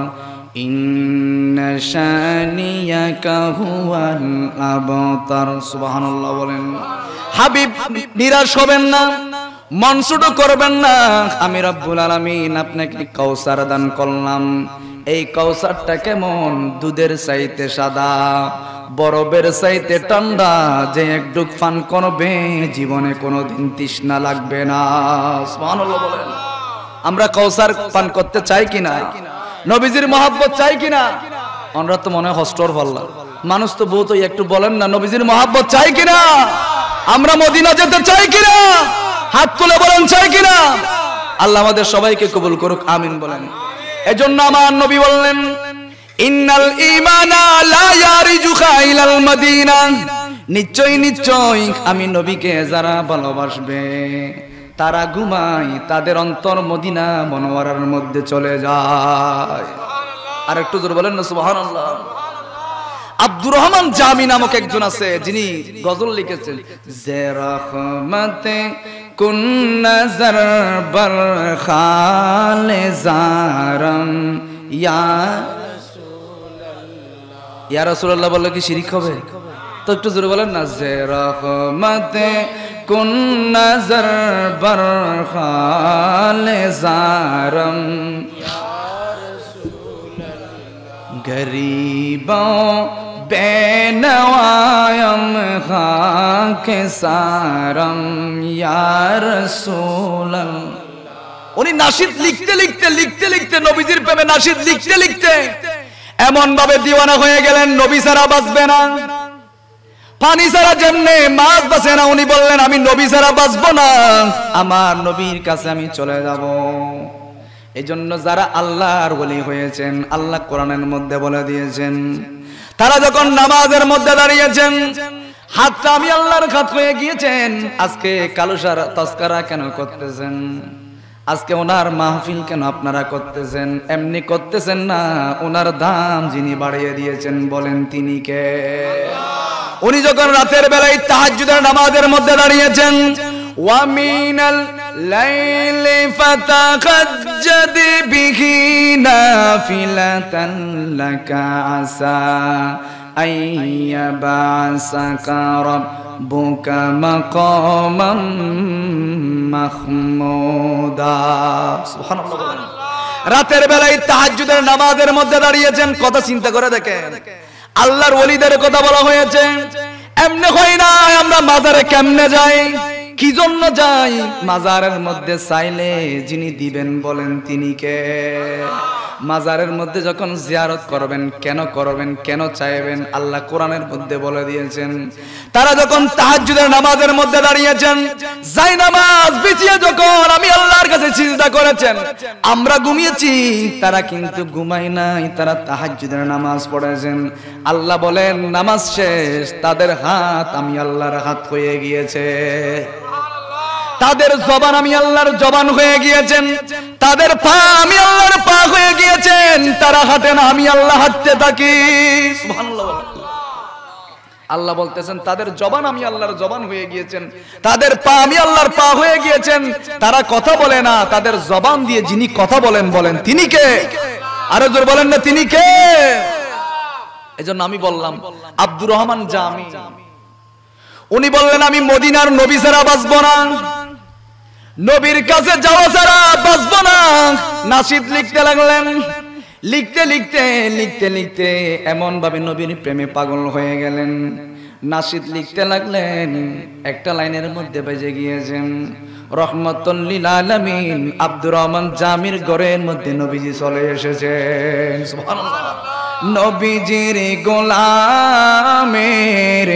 ইন্না শানিয়াকা হুয়াল আবতার। সুবহানাল্লাহ বলেন। হাবিব, নিরাশ হবেন না, মন ছোট করবেন না। আমি রব্বুল আলামিন আপনাকে কাউসার দান করলাম। এই কাউসারটা কেমন? দুধের চাইতে সাদা, বরফের চাইতে ঠান্ডা। যে একটু পান করবে জীবনে কোনোদিন তৃষ্ণা লাগবে না। সুবহানাল্লাহ বলেন। আমরা কাউসার পান করতে চাই কিনা? নবীজির মহব্বত চাই কিনা? আমরা তো মনে হয় হস্টর পাল্লা মানুষ তো বহুত। একটু বলেন না, নবীজির মহব্বত চাই কিনা? আমরা মদিনা যেতে চাই কিনা? হাত তুলে বলেন চাই কিনা? আল্লাহ আমাদের সবাইকে কবুল করুক, আমিন বলেন। এজন্য আমার নবী বললেন, ইন্নাল ঈমানা লা ইয়ারিজুকা ইলাল মাদিনা। নিশ্চয় নিশ্চয় আমি নবীকে যারা ভালোবাসবে তারা ঘুমায়, তাদের অন্তর মদিনা মুনাওয়ারার মধ্যে চলে যায়। আর একটু জোরে বলেন না সুবহানাল্লাহ। আব্দুর রহমান জামি নামক একজন আছে, যিনি গজল লিখেছেন, যে রহমতে কুন নজর বর খালে জারম ইয়া রাসূলুল্লাহ বললে কি শিরক হবে? তো একটু জোরে বলেন না, যে রহমতে কুন নজর বর খালে জারম গরিবों बेनवायम खाके सारम या रसूल। উনি নাশিদ লিখতে লিখতে লিখতে লিখতে নবীজির প্রেমে নাশিদ লিখতে লিখতে এমন ভাবে দিওয়ানা হয়ে গেলেন, নবী ছাড়া বাঁচবে না। পানি ছাড়া যেমনে মাছ বাঁচে না, উনি বললেন আমি নবী ছাড়া বাঁচবো না, আমার নবীর কাছে আমি চলে যাব। এই জন্য যারা আল্লাহর ওলি হয়েছেন, আল্লাহ কোরআনের মধ্যে বলে দিয়েছেন, তারা যখন নামাজের মধ্যে দাঁড়িয়েছেন, হাতটা আমি আল্লাহর হাত হয়ে গিয়েছেন। আজকে কালুসার তস্কারা কেন করতেছেন? আজকে ওনার মাহফিল কেন আপনারা করতেছেন? এমনি করতেছেন না, ওনার দাম যিনি বাড়িয়ে দিয়েছেন, বলেন তিনি কে? উনি যখন রাতের বেলায় তাহাজ্জুদের নামাজের মধ্যে দাঁড়িয়েছেন, ওয়ামিনাল লাইলি ফাতাহাজ্জাদ বিহি নাফিলাতান লাকা আসা আইয়াবাসাকা রাব্বুকা মাকামাম মাহমুদা। সুবহানাল্লাহ। রাতের বেলায় তাহাজ্জুদের নামাজের মধ্যে দাঁড়িয়েছেন, কথা চিন্তা করে দেখেন, আল্লাহর ওলিদের কথা বলা হয়েছে। এমনি হয় না আমরা মাজারে কেমনে যাই, কি জন্য যাই? মাজারের মধ্যে চাইলে যিনি দিবেন বলেন তিনি কে? মাজারের মধ্যে যখন জিয়ারত করবেন, কেন করবেন, কেন চাইবেন? আল্লাহ কোরআনের মধ্যে বলে দিয়েছেন। তারা যখন তাহাজ্জুদের নামাজের মধ্যে দাঁড়িয়েছেন, যাই নামাজ বিছিয়ে যখন আমি আল্লাহর কাছে সিজদা করেছেন, আমরা ঘুমিয়েছি, তারা কিন্তু ঘুমায় নাই, তারা তাহাজ্জুদের নামাজ পড়েছেন। আল্লাহ বলেন নামাজ শেষ, তাদের হাত আমি আল্লাহর হাত হয়ে গিয়েছে, তাদের জবান আমি আল্লাহর জবান হয়ে গিয়েছেন, তাদের পা আমি আল্লাহর পা হয়ে গিয়েছেন। তারা হাঁটে না, আমি আল্লাহ হাঁটতে থাকি। সুবহানাল্লাহ। আল্লাহ বলতেছেন তাদের জবান আমি আল্লাহর জবান হয়ে গিয়েছেন, তাদের পা আমি আল্লাহর পা হয়ে গিয়েছেন। তারা কথা বলে না, তাদের জবান দিয়ে যিনি কথা বলেন, বলেন তিনি কে? আরো জোরে বলেন না তিনি কে? এজন্য আমি বললাম আব্দুর রহমান জামি, উনি বললেন আমি মদিনার নবী ছাড়া বাঁচবো না, নবীর কাছে যাওয়া ছাড়া বাঁচবো না। নাশিদ লিখতে লাগলেন, লিখতে লিখতে লিখতে লিখতে এমন ভাবে নবীর প্রেমে পাগল হয়ে গেলেন। নাশিদ লিখতে লাগলেন, একটা লাইনের মধ্যে বেজে গিয়েছেন, রহমাতুল লিল আলামিন আব্দুর রহমান জামির ঘরের মধ্যে নবীজি চলে এসেছেন। সুবহানাল্লাহ। নবীজির গোলামের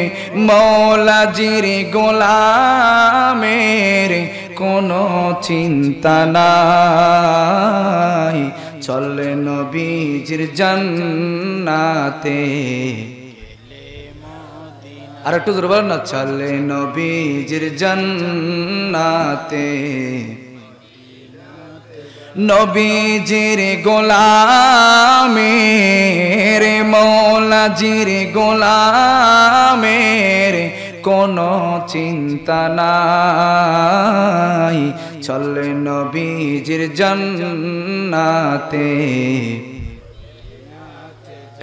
মৌলাজির গোলামের কোনো চিন্তা নাই, চলে নবীজির জান্নাতে। আর একটু জোরে বলেন না, চলে নবীজির জান্নাতে। নবীজির গোলামের মৌলাজির গোলামের কোনো চিন্তা নাই, চলে নবীজির জান্নাতে।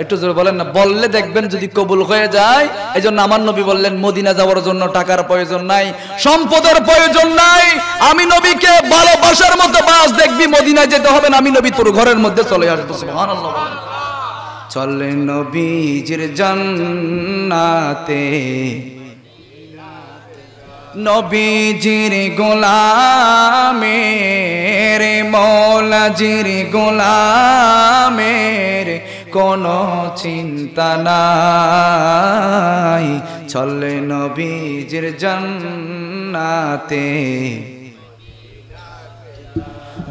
একটু জোরে বলেন না, বললে দেখবেন যদি কবুল হয়ে যায়। এই জন্য আমার নবী বললেন মদিনা যাওয়ার জন্য টাকার প্রয়োজন নাই, সম্পদের প্রয়োজন নাই, আমি নবীকে ভালোবাসার মতো বাস দেখবি, মদিনায় যেতে হবে না, আমি নবী তোর ঘরের মধ্যে চলে আসবো। সুবহানাল্লাহ। চলে নবীজির জান্নাতে, নবীজির গোলামের মৌলাজির গোলামের কোনো চিন্তা নাই, চলে নবীজির জান্নাতে।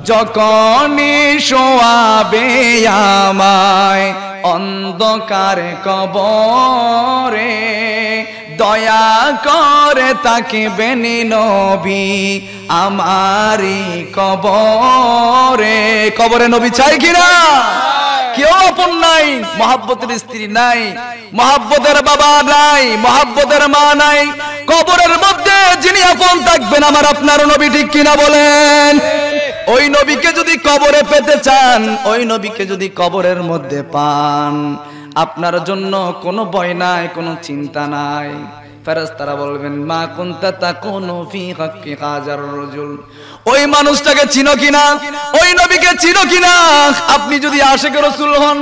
যখনই শোয়াবে আমায় অন্ধকার কবরে, দয়া করে তাকিবেন নবী আমারি কবরে। কবরে নবী চাই কিনা? কেউ আপন নাই, মহাব্বতের স্ত্রী নাই, মহাব্বতের বাবা নাই, মহাব্বতের মা নাই। কবরের মধ্যে যিনি আপন থাকবেন আমার আপনার নবী, ঠিক কিনা বলেন? ওই নবীকে যদি কবরে পেতে চান, ওই নবীকে যদি কবরের মধ্যে পান, আপনার জন্য কোনো ভয় নাই, কোনো চিন্তা নাই। ফেরেশতারা বলবেন মা কুনতা তাকুনু ফি হাক্কি হাজার রাজুল। ওই মানুষটাকে চিনো কিনা? ওই নবীকে চিনো কিনা? আপনি যদি আশিক রাসূল হন,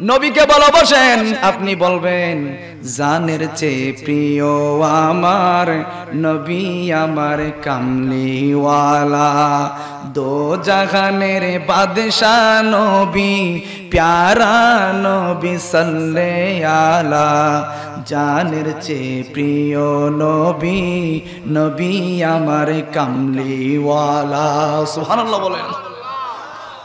নবীকে ভালোবাসেন, আপনি বলবেন জানের চেয়ে প্রিয় আমার নবী আমার কামলিওয়ালা, দো জাহানের বাদশা নবী প্যারা নবী সাল্লে আলা, জানের চেয়ে প্রিয় নবী নবী আমার কামলিওয়ালা। সুবহানাল্লাহ বলেন।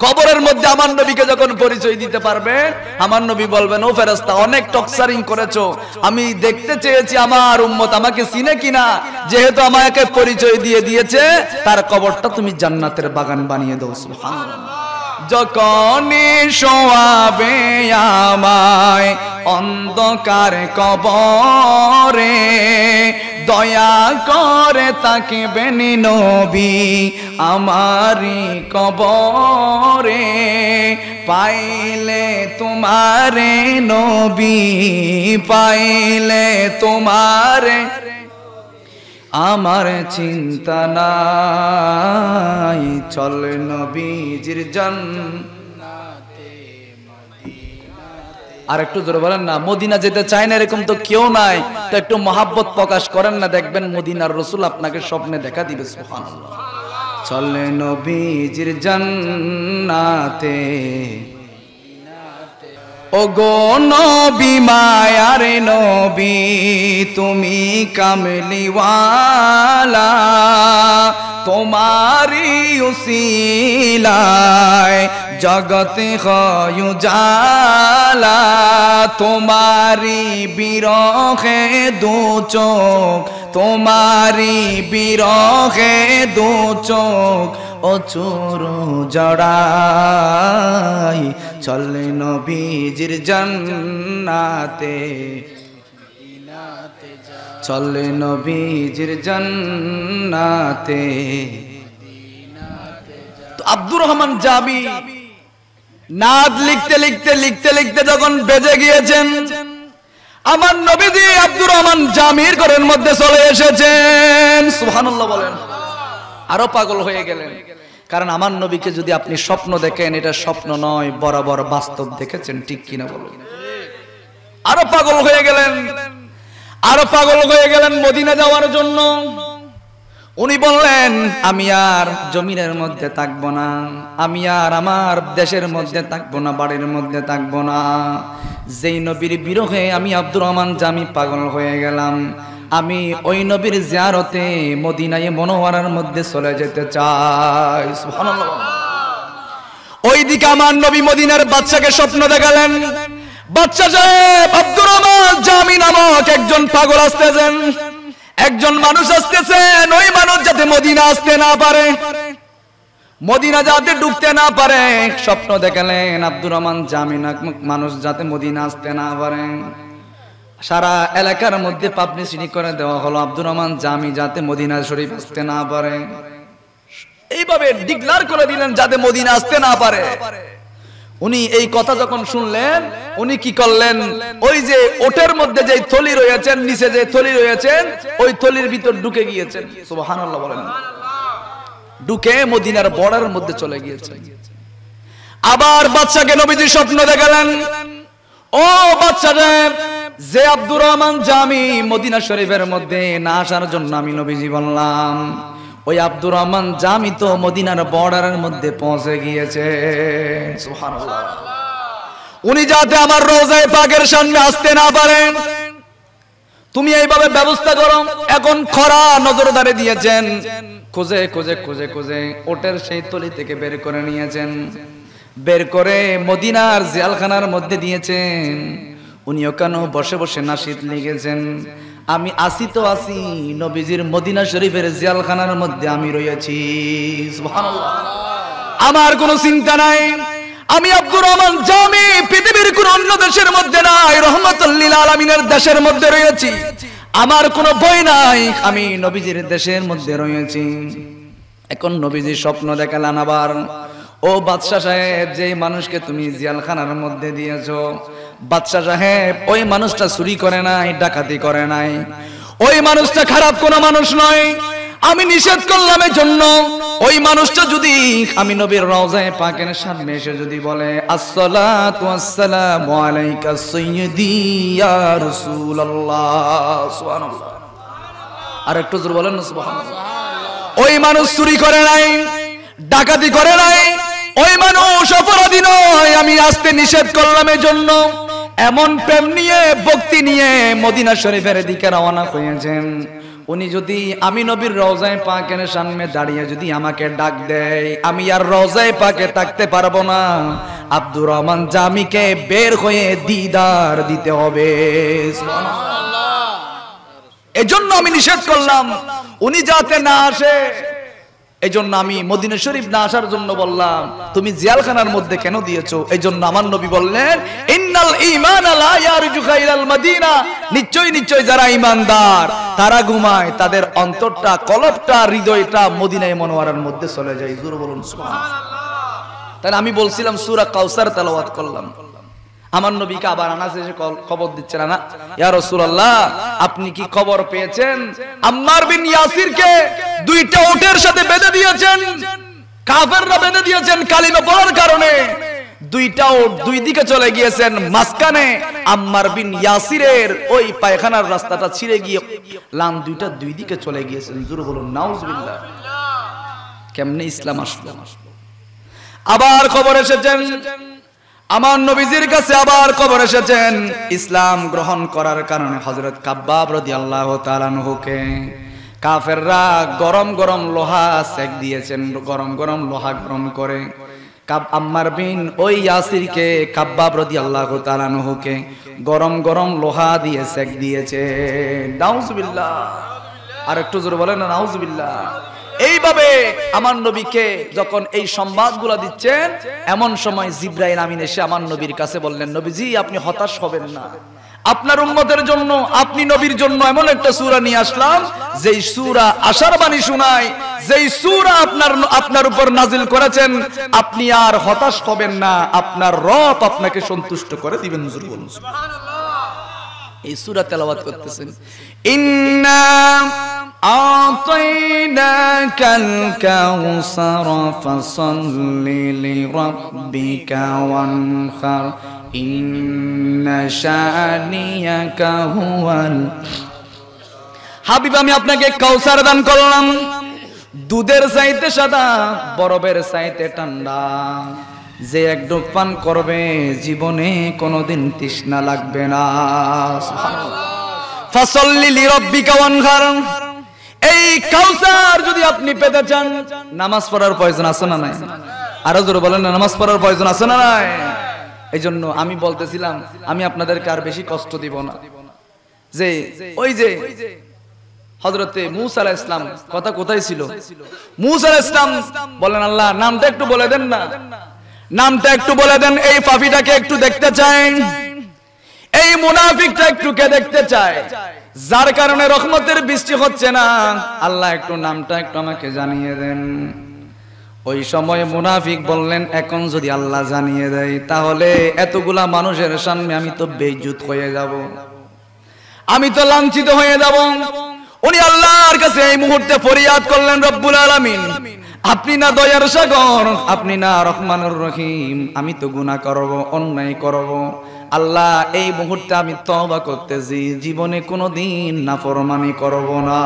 কবরের মধ্যে আমার নবীকে যখন পরিচয় দিতে পারবে, আমার নবী বলবেন ও ফেরেশতা অনেক টকসারিং করেছো, আমি দেখতে চেয়েছি আমার উম্মত আমাকে চিনে কিনা, যেহেতু আমাকে পরিচয় দিয়ে দিয়েছে তার কবরটা তুমি জান্নাতের বাগান বানিয়ে দাও। সুবহানাল্লাহ। যখনই শোয়াবে আমায় অন্ধকার কবরে, দয়া করে তাকিবেন নবী আমারি কবরে, পাইলে তোমারে নবী পাইলে তোমারে আমার চিন্তা নাই, চল নবীজির জান্নাতে মদিনাতে। আর একটু জোরে বলেন না, মদিনা যেতে চায় না এরকম তো কেউ নাই, তো একটু মহাব্বত প্রকাশ করেন না, দেখবেন মদিনার রাসূল আপনাকে স্বপ্নে দেখা দিবে। সুবহানাল্লাহ। চল নবীজির জান্নাতে, ও গো নবী মায়ার নবী তুমি কামলিওয়ালা, তোমারি উসিলায় জগতে হয় উজালা, তোমারি বিরহে দু চোখ তোমারি বিরহে দু চোখ অচুর জড়াই, চলে নবীজির জান্নাতে চলে নবীজির জান্নাতে। তো আব্দুর রহমান জামি নাত লিখতে লিখতে লিখতে লিখতে যখন বেজে গিয়েছেন, আমার নবীজি আব্দুর রহমান জামির ঘরের মধ্যে চলে এসেছেন। সুবহানাল্লাহ বলেন। আরো পাগল হয়ে গেলেন, কারণ আমার নবীকে যদি আপনি স্বপ্ন দেখেন, এটা স্বপ্ন নয়, বরাবর বাস্তব দেখেছেন, ঠিক কিনা বলুন? আরো পাগল হয়ে গেলেন, আরো পাগল হয়ে গেলেন মদিনা যাওয়ার জন্য। উনি বললেন আমি আর জমিনের মধ্যে থাকবো না, আমি আর আমার দেশের মধ্যে থাকবো না, বাড়ির মধ্যে থাকবো না। যেই নবীর বিরহে আমি আব্দুর রহমান জামি পাগল হয়ে গেলাম, আমি ওই নবীর জিয়ারতে মদিনায়ে মুনাওয়ারার মধ্যে চলে যেতে চাই। সুবহানাল্লাহ। ওইদিকে আমার নবী মদিনার বাদশাকে স্বপ্ন দেখালেন, বাদশা সাহেব আব্দুর রহমান জামি নামক একজন পাগল আসতেছেন, একজন মানুষ আসতেছেন, ওই মানুষ যাতে মদিনা আসতে না পারে, মদিনা যাতে ঢুকতে না পারে। স্বপ্ন দেখালেন আব্দুর রহমান জামি নামক মানুষ যাতে মদিনা আসতে না পারে। সারা এলাকার মধ্যে পাবলিসিটি করে দেওয়া হলো আব্দুর রহমান জামি যাতে মদিনা শরীফ আসতে না পারে। এইভাবে ডিক্লার করে দিলেন যাতে মদিনা আসতে না পারে। উনি এই কথা যখন শুনলেন, উনি কি করলেন, ওই যে ওটের মধ্যে যে থলি রয়েছেন, নিচে যে থলি রয়েছেন, ওই থলির ভিতর ঢুকে গিয়েছেন। সুবহানাল্লাহ বলেন। ঢুকে মদিনার বর্ডারের মধ্যে চলে গিয়েছেন। আবার বাদশাকে নবীজি স্বপ্ন দেখালেন, ও বাদশা যে আব্দুর রহমান জামি মদিনা শরীফের মধ্যে না আসার জন্য আমি নবীজি বললাম, ওই আব্দুর রহমান জামি তো মদিনার বর্ডারের মধ্যে পৌঁছে গিয়েছে। সুবহানাল্লাহ। উনি যাতে আমার রওজায়ে পাকের সামনে আসতে না পারেন, তুমি এইভাবে ব্যবস্থা করো। এখন খরা নজরদারি দিয়েছেন, খুঁজে খুঁজে খুঁজে খুঁজে ওটের সেই তলি থেকে বের করে নিয়েছেন, বের করে মদিনার জিয়ালখানার মধ্যে দিয়েছেন। উনি ওখানে বসে বসে নাশিদ লিখেছেন, আমি আসি তো আসি নবীজির মদিনা শরীফের জিয়ালখানার মধ্যে আমি রয়েছি। সুবহানাল্লাহ। আমার কোনো চিন্তা নাই, আমি আব্দুর রহমান জামি পৃথিবীর কোন অন্য দেশের মধ্যে নাই, রহমাতুল লিল আলামিনের দেশের মধ্যে রয়েছি। আমার কোনো ভয় নাই, আমি নবীজির দেশের মধ্যে রয়েছি। এখন নবীজি স্বপ্ন দেখালেন আবার, ও বাদশা সাহেব, যে মানুষকে তুমি জিয়ালখানার মধ্যে দিয়েছো, বাদশা সাহেব ওই মানুষটা চুরি করে নাই, ডাকাতি করে নাই, ওই মানুষটা খারাপ কোনো মানুষ নয়। আমি নিষেধ করলাম এই জন্য, ওই মানুষটা যদি আমি নবীর রওজায়ে পাকের সামনে এসে যদি বলে আসসালাতু ওয়াসসালামু আলাইকা সাইয়্যিদি ইয়া রাসূলুল্লাহ, সুবহানাল্লাহ, আর একটু জোরে বলেন না সুবহানাল্লাহ। ওই মানুষ চুরি করে নাই, ডাকাতি করে নাই, ওই মানুষ অপরাধী নয়, আমি আসতে নিষেধ করলাম এই জন্য। এমন প্রেম নিয়ে ভক্তি নিয়ে মদিনা শরীফের দিকে রওনা হয়েছেন। উনি যদি আমি নবীর রওজায়ে পাকের সামনে দাঁড়িয়ে যদি আমাকে ডাক দেয়, আমি আর রওজায়ে পাকে থাকতে পারবো না, আব্দুর রহমান জামিকে বের হয়ে দিদার দিতে হবে। সুবহানাল্লাহ। এজন্য আমি নিষেধ করলাম উনি যাতে না আসে, এজন্য আমি মদিনা শরীফ না আসার জন্য বললাম। তুমি জিয়ালখানার মধ্যে কেন দিয়েছো? এজন্য আমার নবী বললেন ইন্নাল ঈমানা লা ইয়ারজু ইলাল মাদিনা, নিশ্চয় নিশ্চয় যারা ঈমানদার তারা ঘুমায়, তাদের অন্তরটা, কলবটা, হৃদয়টা মদিনায়ে মুনাওয়ারার মধ্যে চলে যায়। জোরে বলুন সুবহানাল্লাহ। তাহলে আমি বলছিলাম সূরা কাউসার তেলাওয়াত করলাম, আমার নবীকে আবার আনাস এসে খবর দিচ্ছেন, না ইয়া রাসূলুল্লাহ আপনি কি খবর পেয়েছেন আম্মার বিন ইয়াসিরকে দুইটা ওটের সাথে বেঁধে দিয়েছেন, কাফেররা বেঁধে দিয়েছেন কালিমা পড়ার কারণে। দুইটা ওট দুই দিকে চলে গিয়েছেন, মাঝখানে আম্মার বিন ইয়াসিরের ওই পায়খানার রাস্তাটা ছিঁড়ে গিয়ে লাম দুইটা দুই দিকে চলে গিয়েছেন। জোরে বলুন নাউজুবিল্লাহ। কেমনে ইসলাম আসলো? আবার খবর এসেছেন আমার নবীজির কাছে, আবার খবর এসেছেন ইসলাম গ্রহণ করার কারণে হযরত কাব্বাব রাদিয়াল্লাহু তাআলা আনহুকে কাফেররা গরম গরম লোহা সেক দিয়েছেন, গরম গরম লোহা গরম করে আম্মার বিন ওই ইয়াসিরকে কাব্বাব রাদিয়াল্লাহু তাআলা আনহুকে গরম গরম লোহা দিয়ে সেক দিয়েছে। নাউজুবিল্লাহ। আর একটু জোরে বলেন না নাউজুবিল্লাহ। এইভাবে আমার নবীকে যখন এই সংবাদগুলো দিচ্ছেন, এমন সময় জিবরাইল আমিন এসে আমার নবীর কাছে বললেন, নবীজি আপনি হতাশ হবেন না, আপনার উম্মতের জন্য, আপনি নবীর জন্য এমন একটা সূরা নিয়ে আসলাম যেই সূরা আশার বাণী শোনায়, যেই সূরা আপনার উপর নাজিল করেছেন, আপনি আর হতাশ হবেন না, আপনার রব আপনাকে সন্তুষ্ট করে দিবেন। সুবহানাল্লাহ। এই সূরা তেলাওয়াত করতেছেন, ইন্না আতাইনাকাল কাউসার ফাসাল্লি লিরাব্বিকা ওয়ানহার ইন্না শানিয়াকা হুয়াল। হাবিব আমি আপনাকে কাউসার দান করলাম, দুধের চাইতে সাদা, বরফের চাইতে ঠান্ডা, যে এক ঢোক পান করবে জীবনে কোনোদিন তৃষ্ণা লাগবে না। ফাসাল্লি লিরাব্বিকা ওয়ানহার, এই কাউসার যদি আপনি পেতে চান, নামাজ পড়ার প্রয়োজন আছে না নাই? আরো জোরে বলেন না, নামাজ পড়ার প্রয়োজন আছে না নাই? এই জন্য আমি বলতেছিলাম আমি আপনাদেরকে আর বেশি কষ্ট দিব না, যে ওই যে হযরতে মূসা আলাইহিস সালাম কথা কোথায় ছিল? মূসা আলাইহিস সালাম বলেন আল্লাহ নামটা একটু বলে দেন না, নামটা একটু বলে দেন, এই পাপীটাকে একটু দেখতে চাই, এই মুনাফিকটা একটু কে দেখতে চায়, যার কারণে রহমতের বৃষ্টি হচ্ছে না, আল্লাহ একটু নামটা একটু আমাকে জানিয়ে দেন। ওই সময় মুনাফিক বললেন এখন যদি আল্লাহ জানিয়ে দেয় তাহলে এতগুলা মানুষের সামনে আমি তো বেইজ্জত হয়ে যাব, আমি তো লাঞ্ছিত হয়ে যাব। উনি আল্লাহর কাছে এই মুহূর্তে ফরিয়াদ করলেন, রব্বুল আলামিন আপনি না দয়ার সাগর, আপনি না রহমানুর রহিম, আমি তো গুনাহ করব, অন্যায় করব, আল্লাহ এই মুহূর্তে আমি তওবা করতেছি, জীবনে কোনোদিন নাফরমানি করব না।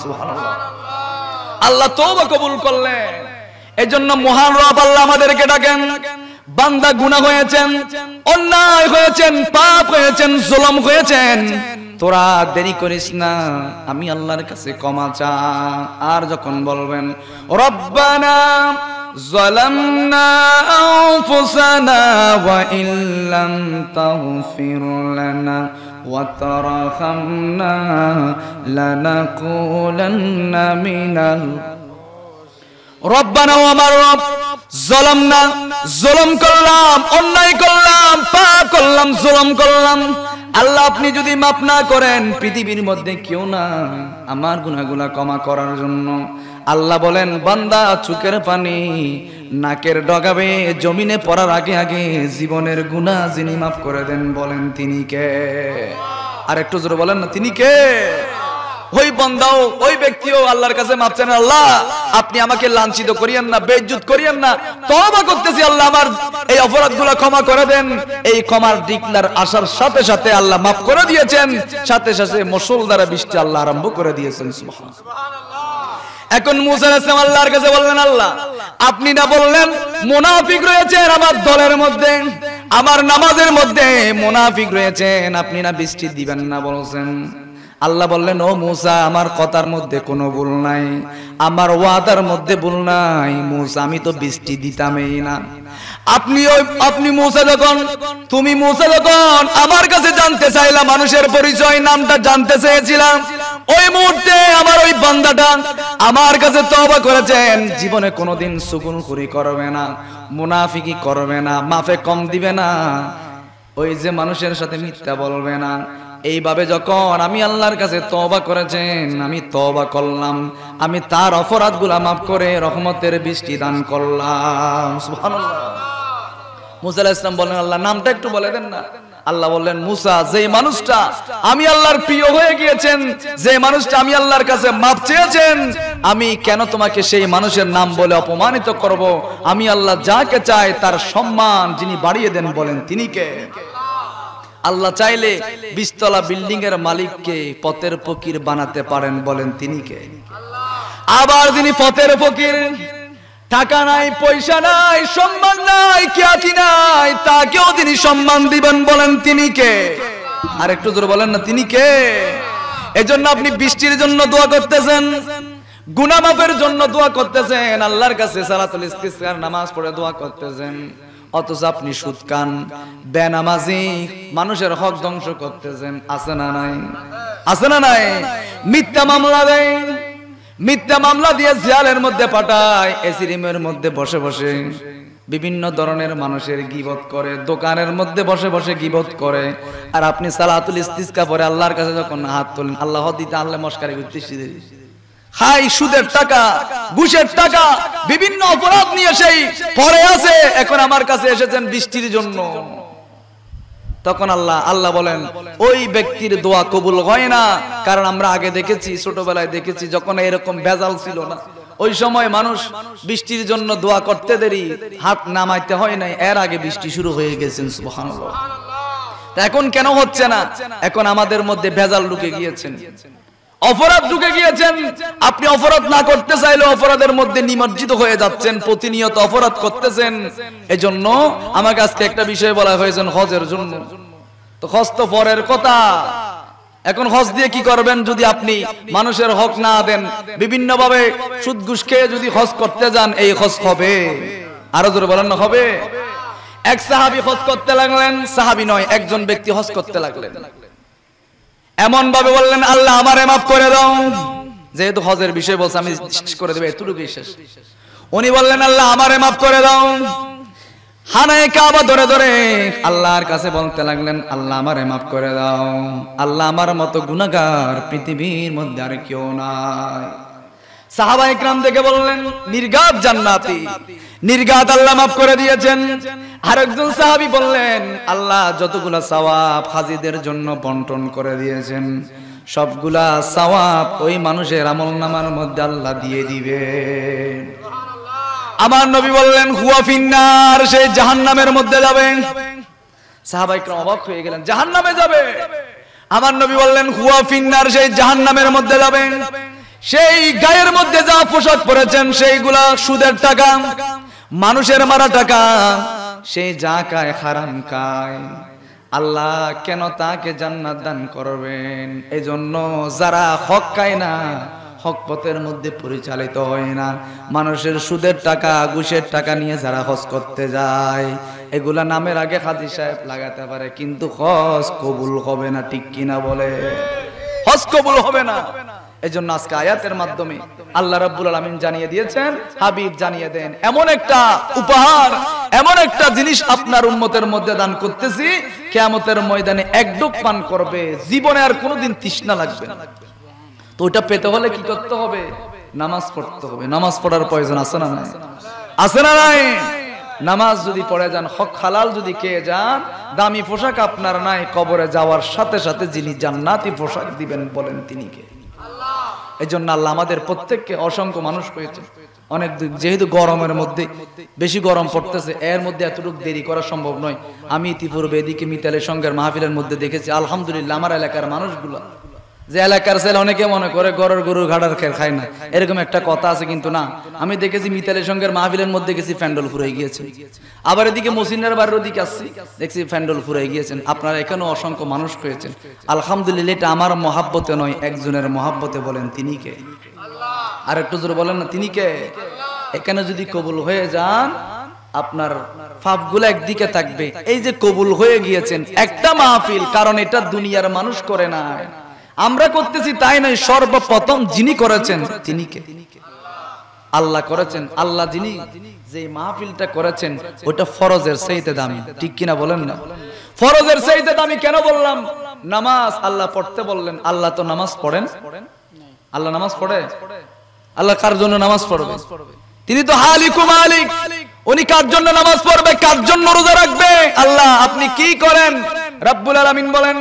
সুবহানাল্লাহ। আল্লাহ তওবা কবুল করলেন। এজন্য মহান রব আল্লাহ আমাদেরকে ডাকেন, বান্দা গুনাহ হয়েছেন, অন্যায় হয়েছেন, পাপ হয়েছেন, জুলুম হয়েছেন, তোরা দেরি করিস না, আমি আল্লাহর কাছে ক্ষমা চা। আর যখন বলবেন রব্বানা যালামনা আনফুসানা ওয়া ইল্লাম তাগফির লানা ওয়া তারহামনা লানাকুলান্না মিনাল রব্বানা, ও আমার রব, জলামনা, জুলুম করলাম, অন্যায় করলাম, পাপ করলাম, জুলুম করলাম। আল্লাহ আপনি যদি মাফ না করেন, পৃথিবীর মধ্যে কেউ না আমার গুনাহগুলো ক্ষমা করার জন্য। আল্লাহ বলেন, বান্দা চোখের পানি নাকের ডগাবে জমিনে পড়ার আগে আগে জীবনের গুনাহ যিনি মাফ করে দেন, বলেন তিনি কে? আর একটু জোরে বলেন না, তিনি কে? ওই বান্দাও, ওই ব্যক্তিও আল্লাহর কাছে মাফ চান, আল্লাহ আপনি আমাকে লাঞ্ছিত করিয়েন না, বেইজ্জত করিয়েন না, তওবা করতেছি আল্লাহ, আমার এই অপরাধগুলো ক্ষমা করে দেন। এই ক্ষমার ডিক্লার আসার সাথে সাথে আল্লাহ মাফ করে দিয়েছেন, সাথে সাথে মুষলধারে বৃষ্টি আল্লাহ আরম্ভ করে দিয়েছেন। সুবহানাল্লাহ। এখন মুসা আলাইহিস সালাম আল্লাহর কাছে বললেন, আল্লাহ আপনি না বললেন মুনাফিক রয়েছেন আমার দলের মধ্যে, আমার নামাজের মধ্যে মুনাফিক রয়েছেন, আপনি না বৃষ্টি দিবেন না বলছেন। আল্লাহ বললেন, ও মুসা, আমার কথার মধ্যে কোনো ভুল নাই, আমার ওয়াদার মধ্যে ভুল নাই। মুসা, আমি তো বৃষ্টি দিতামই না। আপনি মুসা যখন, তুমি মুসা যখন আমার কাছে জানতে চাইলা, মানুষের পরিচয় নামটা জানতে চেয়েছিলাম, ওই মুহূর্তে আমার ওই বান্দাটা আমার কাছে তওবা করেছেন, জীবনে কোনোদিন সুগুনখুরি করবে না, মুনাফিকি করবে না, মাফে কম দিবে না, ওই যে মানুষের সাথে মিথ্যা বলবে না। এইভাবে যখন আমি আল্লাহর কাছে তওবা করেছেন, আমি তওবা করলাম, আমি তার অপরাধগুলো মাফ করে রহমতের বৃষ্টি দান করলাম। সুবহানাল্লাহ। মুসা আলাইহিস সালাম বললেন, আল্লাহ নামটা একটু বলে দেন না। আল্লাহ বললেন, মুসা, যে মানুষটা আমি আল্লাহর প্রিয় হয়ে গিয়েছেন, যে মানুষটা আমি আল্লাহর কাছে মাফ চেয়েছেন, আমি কেন তোমাকে সেই মানুষের নাম বলে অপমানিত করব? আমি আল্লাহ যাকে চাই তার সম্মান যিনি বাড়িয়ে দেন, বলেন তিনি কে? আল্লাহ চাইলে 20 তলা বিল্ডিং এর মালিককে পথের ফকির বানাতে পারেন, বলেন তিনি কে? আবার যিনি পথের ফকির, টাকা নাই, পয়সা নাই, সম্মান নাই, খ্যাতি নাই, তাকেও তিনি সম্মান দিবেন, বলেন তিনি কে? আর একটু জোরে বলেন না, তিনি কে? এজন্য আপনি বৃষ্টির জন্য দোয়া করতেছেন, গুনাহ মাফের জন্য দোয়া করতেছেন, আল্লাহর কাছে সালাতুল ইস্তিসকার নামাজ পড়ে দোয়া করতেছেন, অথচ আপনি সুদ খান, বেনামাজি, মানুষের হক ধ্বংস করতেছেন। আছে না নাই? আছে না নাই? মিথ্যা মামলা দেয়, মিথ্যা মামলা দিয়ে জেলের মধ্যে পাঠায়, এসি রুমের মধ্যে বসে বসে বিভিন্ন ধরনের মানুষের গীবত করে, দোকানের মধ্যে বসে বসে গীবত করে। আর আপনি সালাতুল ইস্তিসকা পরে আল্লাহর কাছে যখন হাত তোলেন, আল্লাহ দিতে আল্লাহ মস্কারি করতেছি, হাই সুদের টাকা, ঘুষের টাকা, বিভিন্ন অপরাধ নিয়ে সেই পরে আছে, এখন আমার কাছে এসেছেন বৃষ্টির জন্য। তখন আল্লাহ বলেন, ওই ব্যক্তির দোয়া কবুল হয় না। কারণ আমরা আগে দেখেছি, ছোটবেলায় দেখেছি, যখন এরকম ভেজাল ছিল না, ওই সময় মানুষ বৃষ্টির জন্য দোয়া করতে দেরি, হাত নামাইতে হয় নাই, এর আগে বৃষ্টি শুরু হয়ে গেছেন। সুবহানাল্লাহ। এখন কেন হচ্ছে না? এখন আমাদের মধ্যে ভেজাল ঢুকে গিয়েছেন, অপরাধ ঢুকে গিয়েছেন। আপনি অপরাধ না করতে চাইলে অপরাধের মধ্যে নিমজ্জিত হয়ে যাচ্ছেন, প্রতিনিয়ত অপরাধ করতেছেন। এজন্য আমাকে আজকে একটা বিষয় বলা হয়েছে হজের জন্য। তো হজ তো পরের কথা, এখন হজ দিয়ে কি করবেন? যদি আপনি মানুষের হক না দেন, বিভিন্ন ভাবে সুদ ঘুষ খেয়ে যদি হজ করতে যান, এই হজ হবে? আরো জোরে বলেন না, হবে? এক সাহাবী হজ করতে লাগলেন, সাহাবী নয়, একজন ব্যক্তি হজ করতে লাগলেন, এমন ভাবে বললেন, আল্লাহ আমারে মাফ করে দাও। যেহেতু হজের বিষয় বলছে, আমি শেষ করে দেব, এতটুকুই শেষ। উনি বললেন, আল্লাহ আমারে মাফ করে দাও। হানায়ে কাবা ধরে ধরে আল্লাহর কাছে বলতে লাগলেন, আল্লাহ আমারে মাফ করে দাও, আল্লাহ আমার মতো গুনাহগার পৃথিবীর মধ্যে আর কেউ নাই। সাহাবা ইকরাম থেকে বললেন, নির্ঘাত জান্নাতি, নির্ঘাত আল্লাহ মাফ করে দিয়েছেন। আরেকজন সাহাবী বললেন, আল্লাহ যতগুলা সওয়াব হাজীদের জন্য বন্টন করে দিয়েছেন, সবগুলা সওয়াব ওই মানুষের আমলনামার মধ্যে আল্লাহ দিয়ে দিবেন। আমার নবী বললেন, হুয়া ফিন্নার, সে জাহান্নামের মধ্যে যাবে। সাহাবা ইকরাম অবাক হয়ে গেলেন, জাহান্নামে যাবে? আমার নবী বললেন, হুয়া ফিন্নার, সেই জাহান্নামের মধ্যে যাবেন। সেই গায়ের মধ্যে যা পোশাক পরেছেন, সেইগুলা সুদের টাকা, মানুষের মারা টাকা, সেই যা খায় হারাম খায়। আল্লাহ কেন তাকে জান্নাত দান করবেন? এজন্য যারা হক খায় না, হক পথের মধ্যে পরিচালিত হয় না, মানুষের সুদের টাকা, ঘুষের টাকা নিয়ে যারা হজ করতে যায়, এগুলা নামের আগে হাজী সাহেব লাগাতে পারে, কিন্তু হজ কবুল হবে না, ঠিক কিনা বলে? হজ কবুল হবে না। এজন্য আজকে আয়াতের মাধ্যমে আল্লাহ রাব্বুল আলামিন জানিয়ে দিয়েছেন, হাবিব জানিয়ে দেন, এমন একটা উপহার, এমন একটা জিনিস আপনার উম্মতের মধ্যে দান করতেছি, কিয়ামতের ময়দানে এক ডুব পান করবে, জীবনে আর কোনোদিন তৃষ্ণা লাগবে না। তো ওটা পেতে হলে কি করতে হবে? নামাজ পড়তে হবে। নামাজ পড়ার প্রয়োজন আছে না নাই? আছে না নাই? নামাজ যদি পড়ে যান, হক হালাল যদি খেয়ে যান, দামি পোশাক আপনার নাই, কবরে যাওয়ার সাথে সাথে যিনি জান্নাতি পোশাক দিবেন বলেন তিনি কে? এই জন্য আল্লাহ আমাদের প্রত্যেককে, অসংখ্য মানুষ পেয়েছে অনেক, যেহেতু গরমের মধ্যে বেশি গরম পড়তেছে, এর মধ্যে এতটুকু দেরি করা সম্ভব নয়। আমি ইতিপূর্বে এদিকে মিতালের সঙ্গের মাহফিলের মধ্যে দেখেছি, আলহামদুলিল্লাহ, আমার এলাকার মানুষগুলো, যে এলাকার ছেলে অনেকে মনে করে গরুর গরু ঘাড়ার খের খায় না, এরকম একটা কথা আছে, কিন্তু না। আমি দেখেছি মিতালের সঙ্গের মাহফিলের মধ্যে গেছি, ফ্যান্ডল ফুরাই গিয়েছে। আবার এদিকে মসিনের বাড়ির ওদিকে আসছি, দেখছি ফ্যান্ডল ফুরাই গিয়েছেন। আপনারা এখানেও অসংখ্য মানুষ পেয়েছেন, আলহামদুলিল্লাহ। এটা আমার মহাব্বতে নয়, একজনের মহাব্বতে। বলেন তিনি কে? আর একটু জোরে বলেন না, তিনি কে? এখানে যদি কবুল হয়ে যান, আপনার পাপগুলো একদিকে থাকবে। এই যে কবুল হয়ে গিয়েছেন একটা মাহফিল, কারণ এটা দুনিয়ার মানুষ করে না, আমরা করতেছি তাই নয়, সর্বপ্রথম যিনি করেছেন তিনি কে? আল্লাহ করেছেন। আল্লাহ যিনি যে মাহফিলটা করেছেন, ওটা ফরজের চাইতে দামি, ঠিক কিনা বলেন না? ফরজের চাইতে দামি কেন বললাম? নামাজ আল্লাহ পড়তে বললেন। আল্লাহ তো নামাজ পড়েন? আল্লাহ নামাজ পড়ে? আল্লাহ কার জন্য নামাজ পড়বে? তিনি তো হালিকু মালিক। উনি কার জন্য নামাজ পড়বে, কার জন্য রোজা রাখবে? আল্লাহ। আপনি কি করেন? রব্বুল আলামিন বলেন,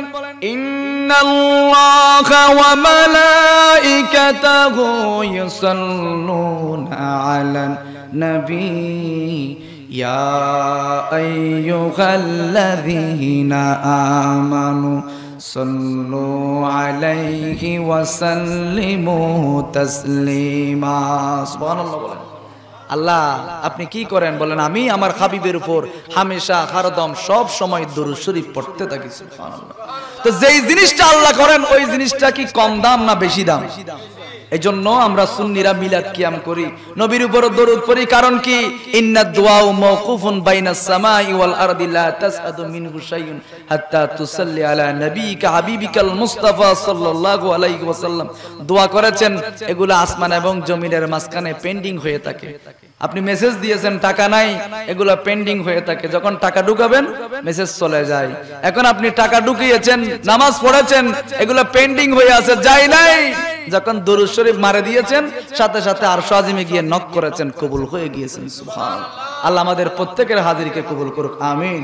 ইন্নাল্লাহা ওয়া মালাইকাতাহু ইউসাল্লুনা আলান নবী ইয়া আইয়ুহাল্লাযীনা আমানু সাল্লু আলাইহি ওয়া সাল্লিমু তাসলিমা। সুবহানাল্লাহ বলেন। আল্লাহ আপনি কি করেন? বলেন, আমি আমার হাবিবের উপর হামেশা হরদম সব সময় দরুদ শরীফ পড়তে থাকি। সুবহানাল্লাহ। তো যেই জিনিসটা আল্লাহ করেন, ওই জিনিসটা কি কম দাম না বেশি দাম? এজন্য আমরা সুন্নিরা মিলাদ কিয়াম করি, নবীর উপর দরুদ পড়ি। কারণ কি? ইন্নাদ দুআউ মাওকুফুন বাইনাস সামাই ওয়াল আরদি লা তাসআদু মিনহু শাইউন হাত্তা তুসাল্লি আলা নবিকা হাবিবিকাল মুস্তাফা সাল্লাল্লাহু আলাইহি ওয়াসাল্লাম। দোয়া করেছেন, এগুলা আসমান এবং জমিনের মাঝখানে পেন্ডিং হয়ে থাকে। আপনি মেসেজ দিয়েছেন, টাকা নাই, এগুলা পেন্ডিং হয়ে থাকে। যখন টাকা ঢুকাবেন, মেসেজ চলে যায়। এখন আপনি টাকা ঢুকিয়েছেন, নামাজ পড়েছেন, এগুলা পেন্ডিং হয়ে আছে, যায় নাই। যখন দরুদ শরীফ মারে দিয়েছেন, সাথে সাথে আরশ আজিমে গিয়ে নক করেছেন, কবুল হয়ে গিয়েছেন। সুবহানাল্লাহ। আল্লাহ আমাদের প্রত্যেকের হাজিরকে কবুল করুক, আমিন।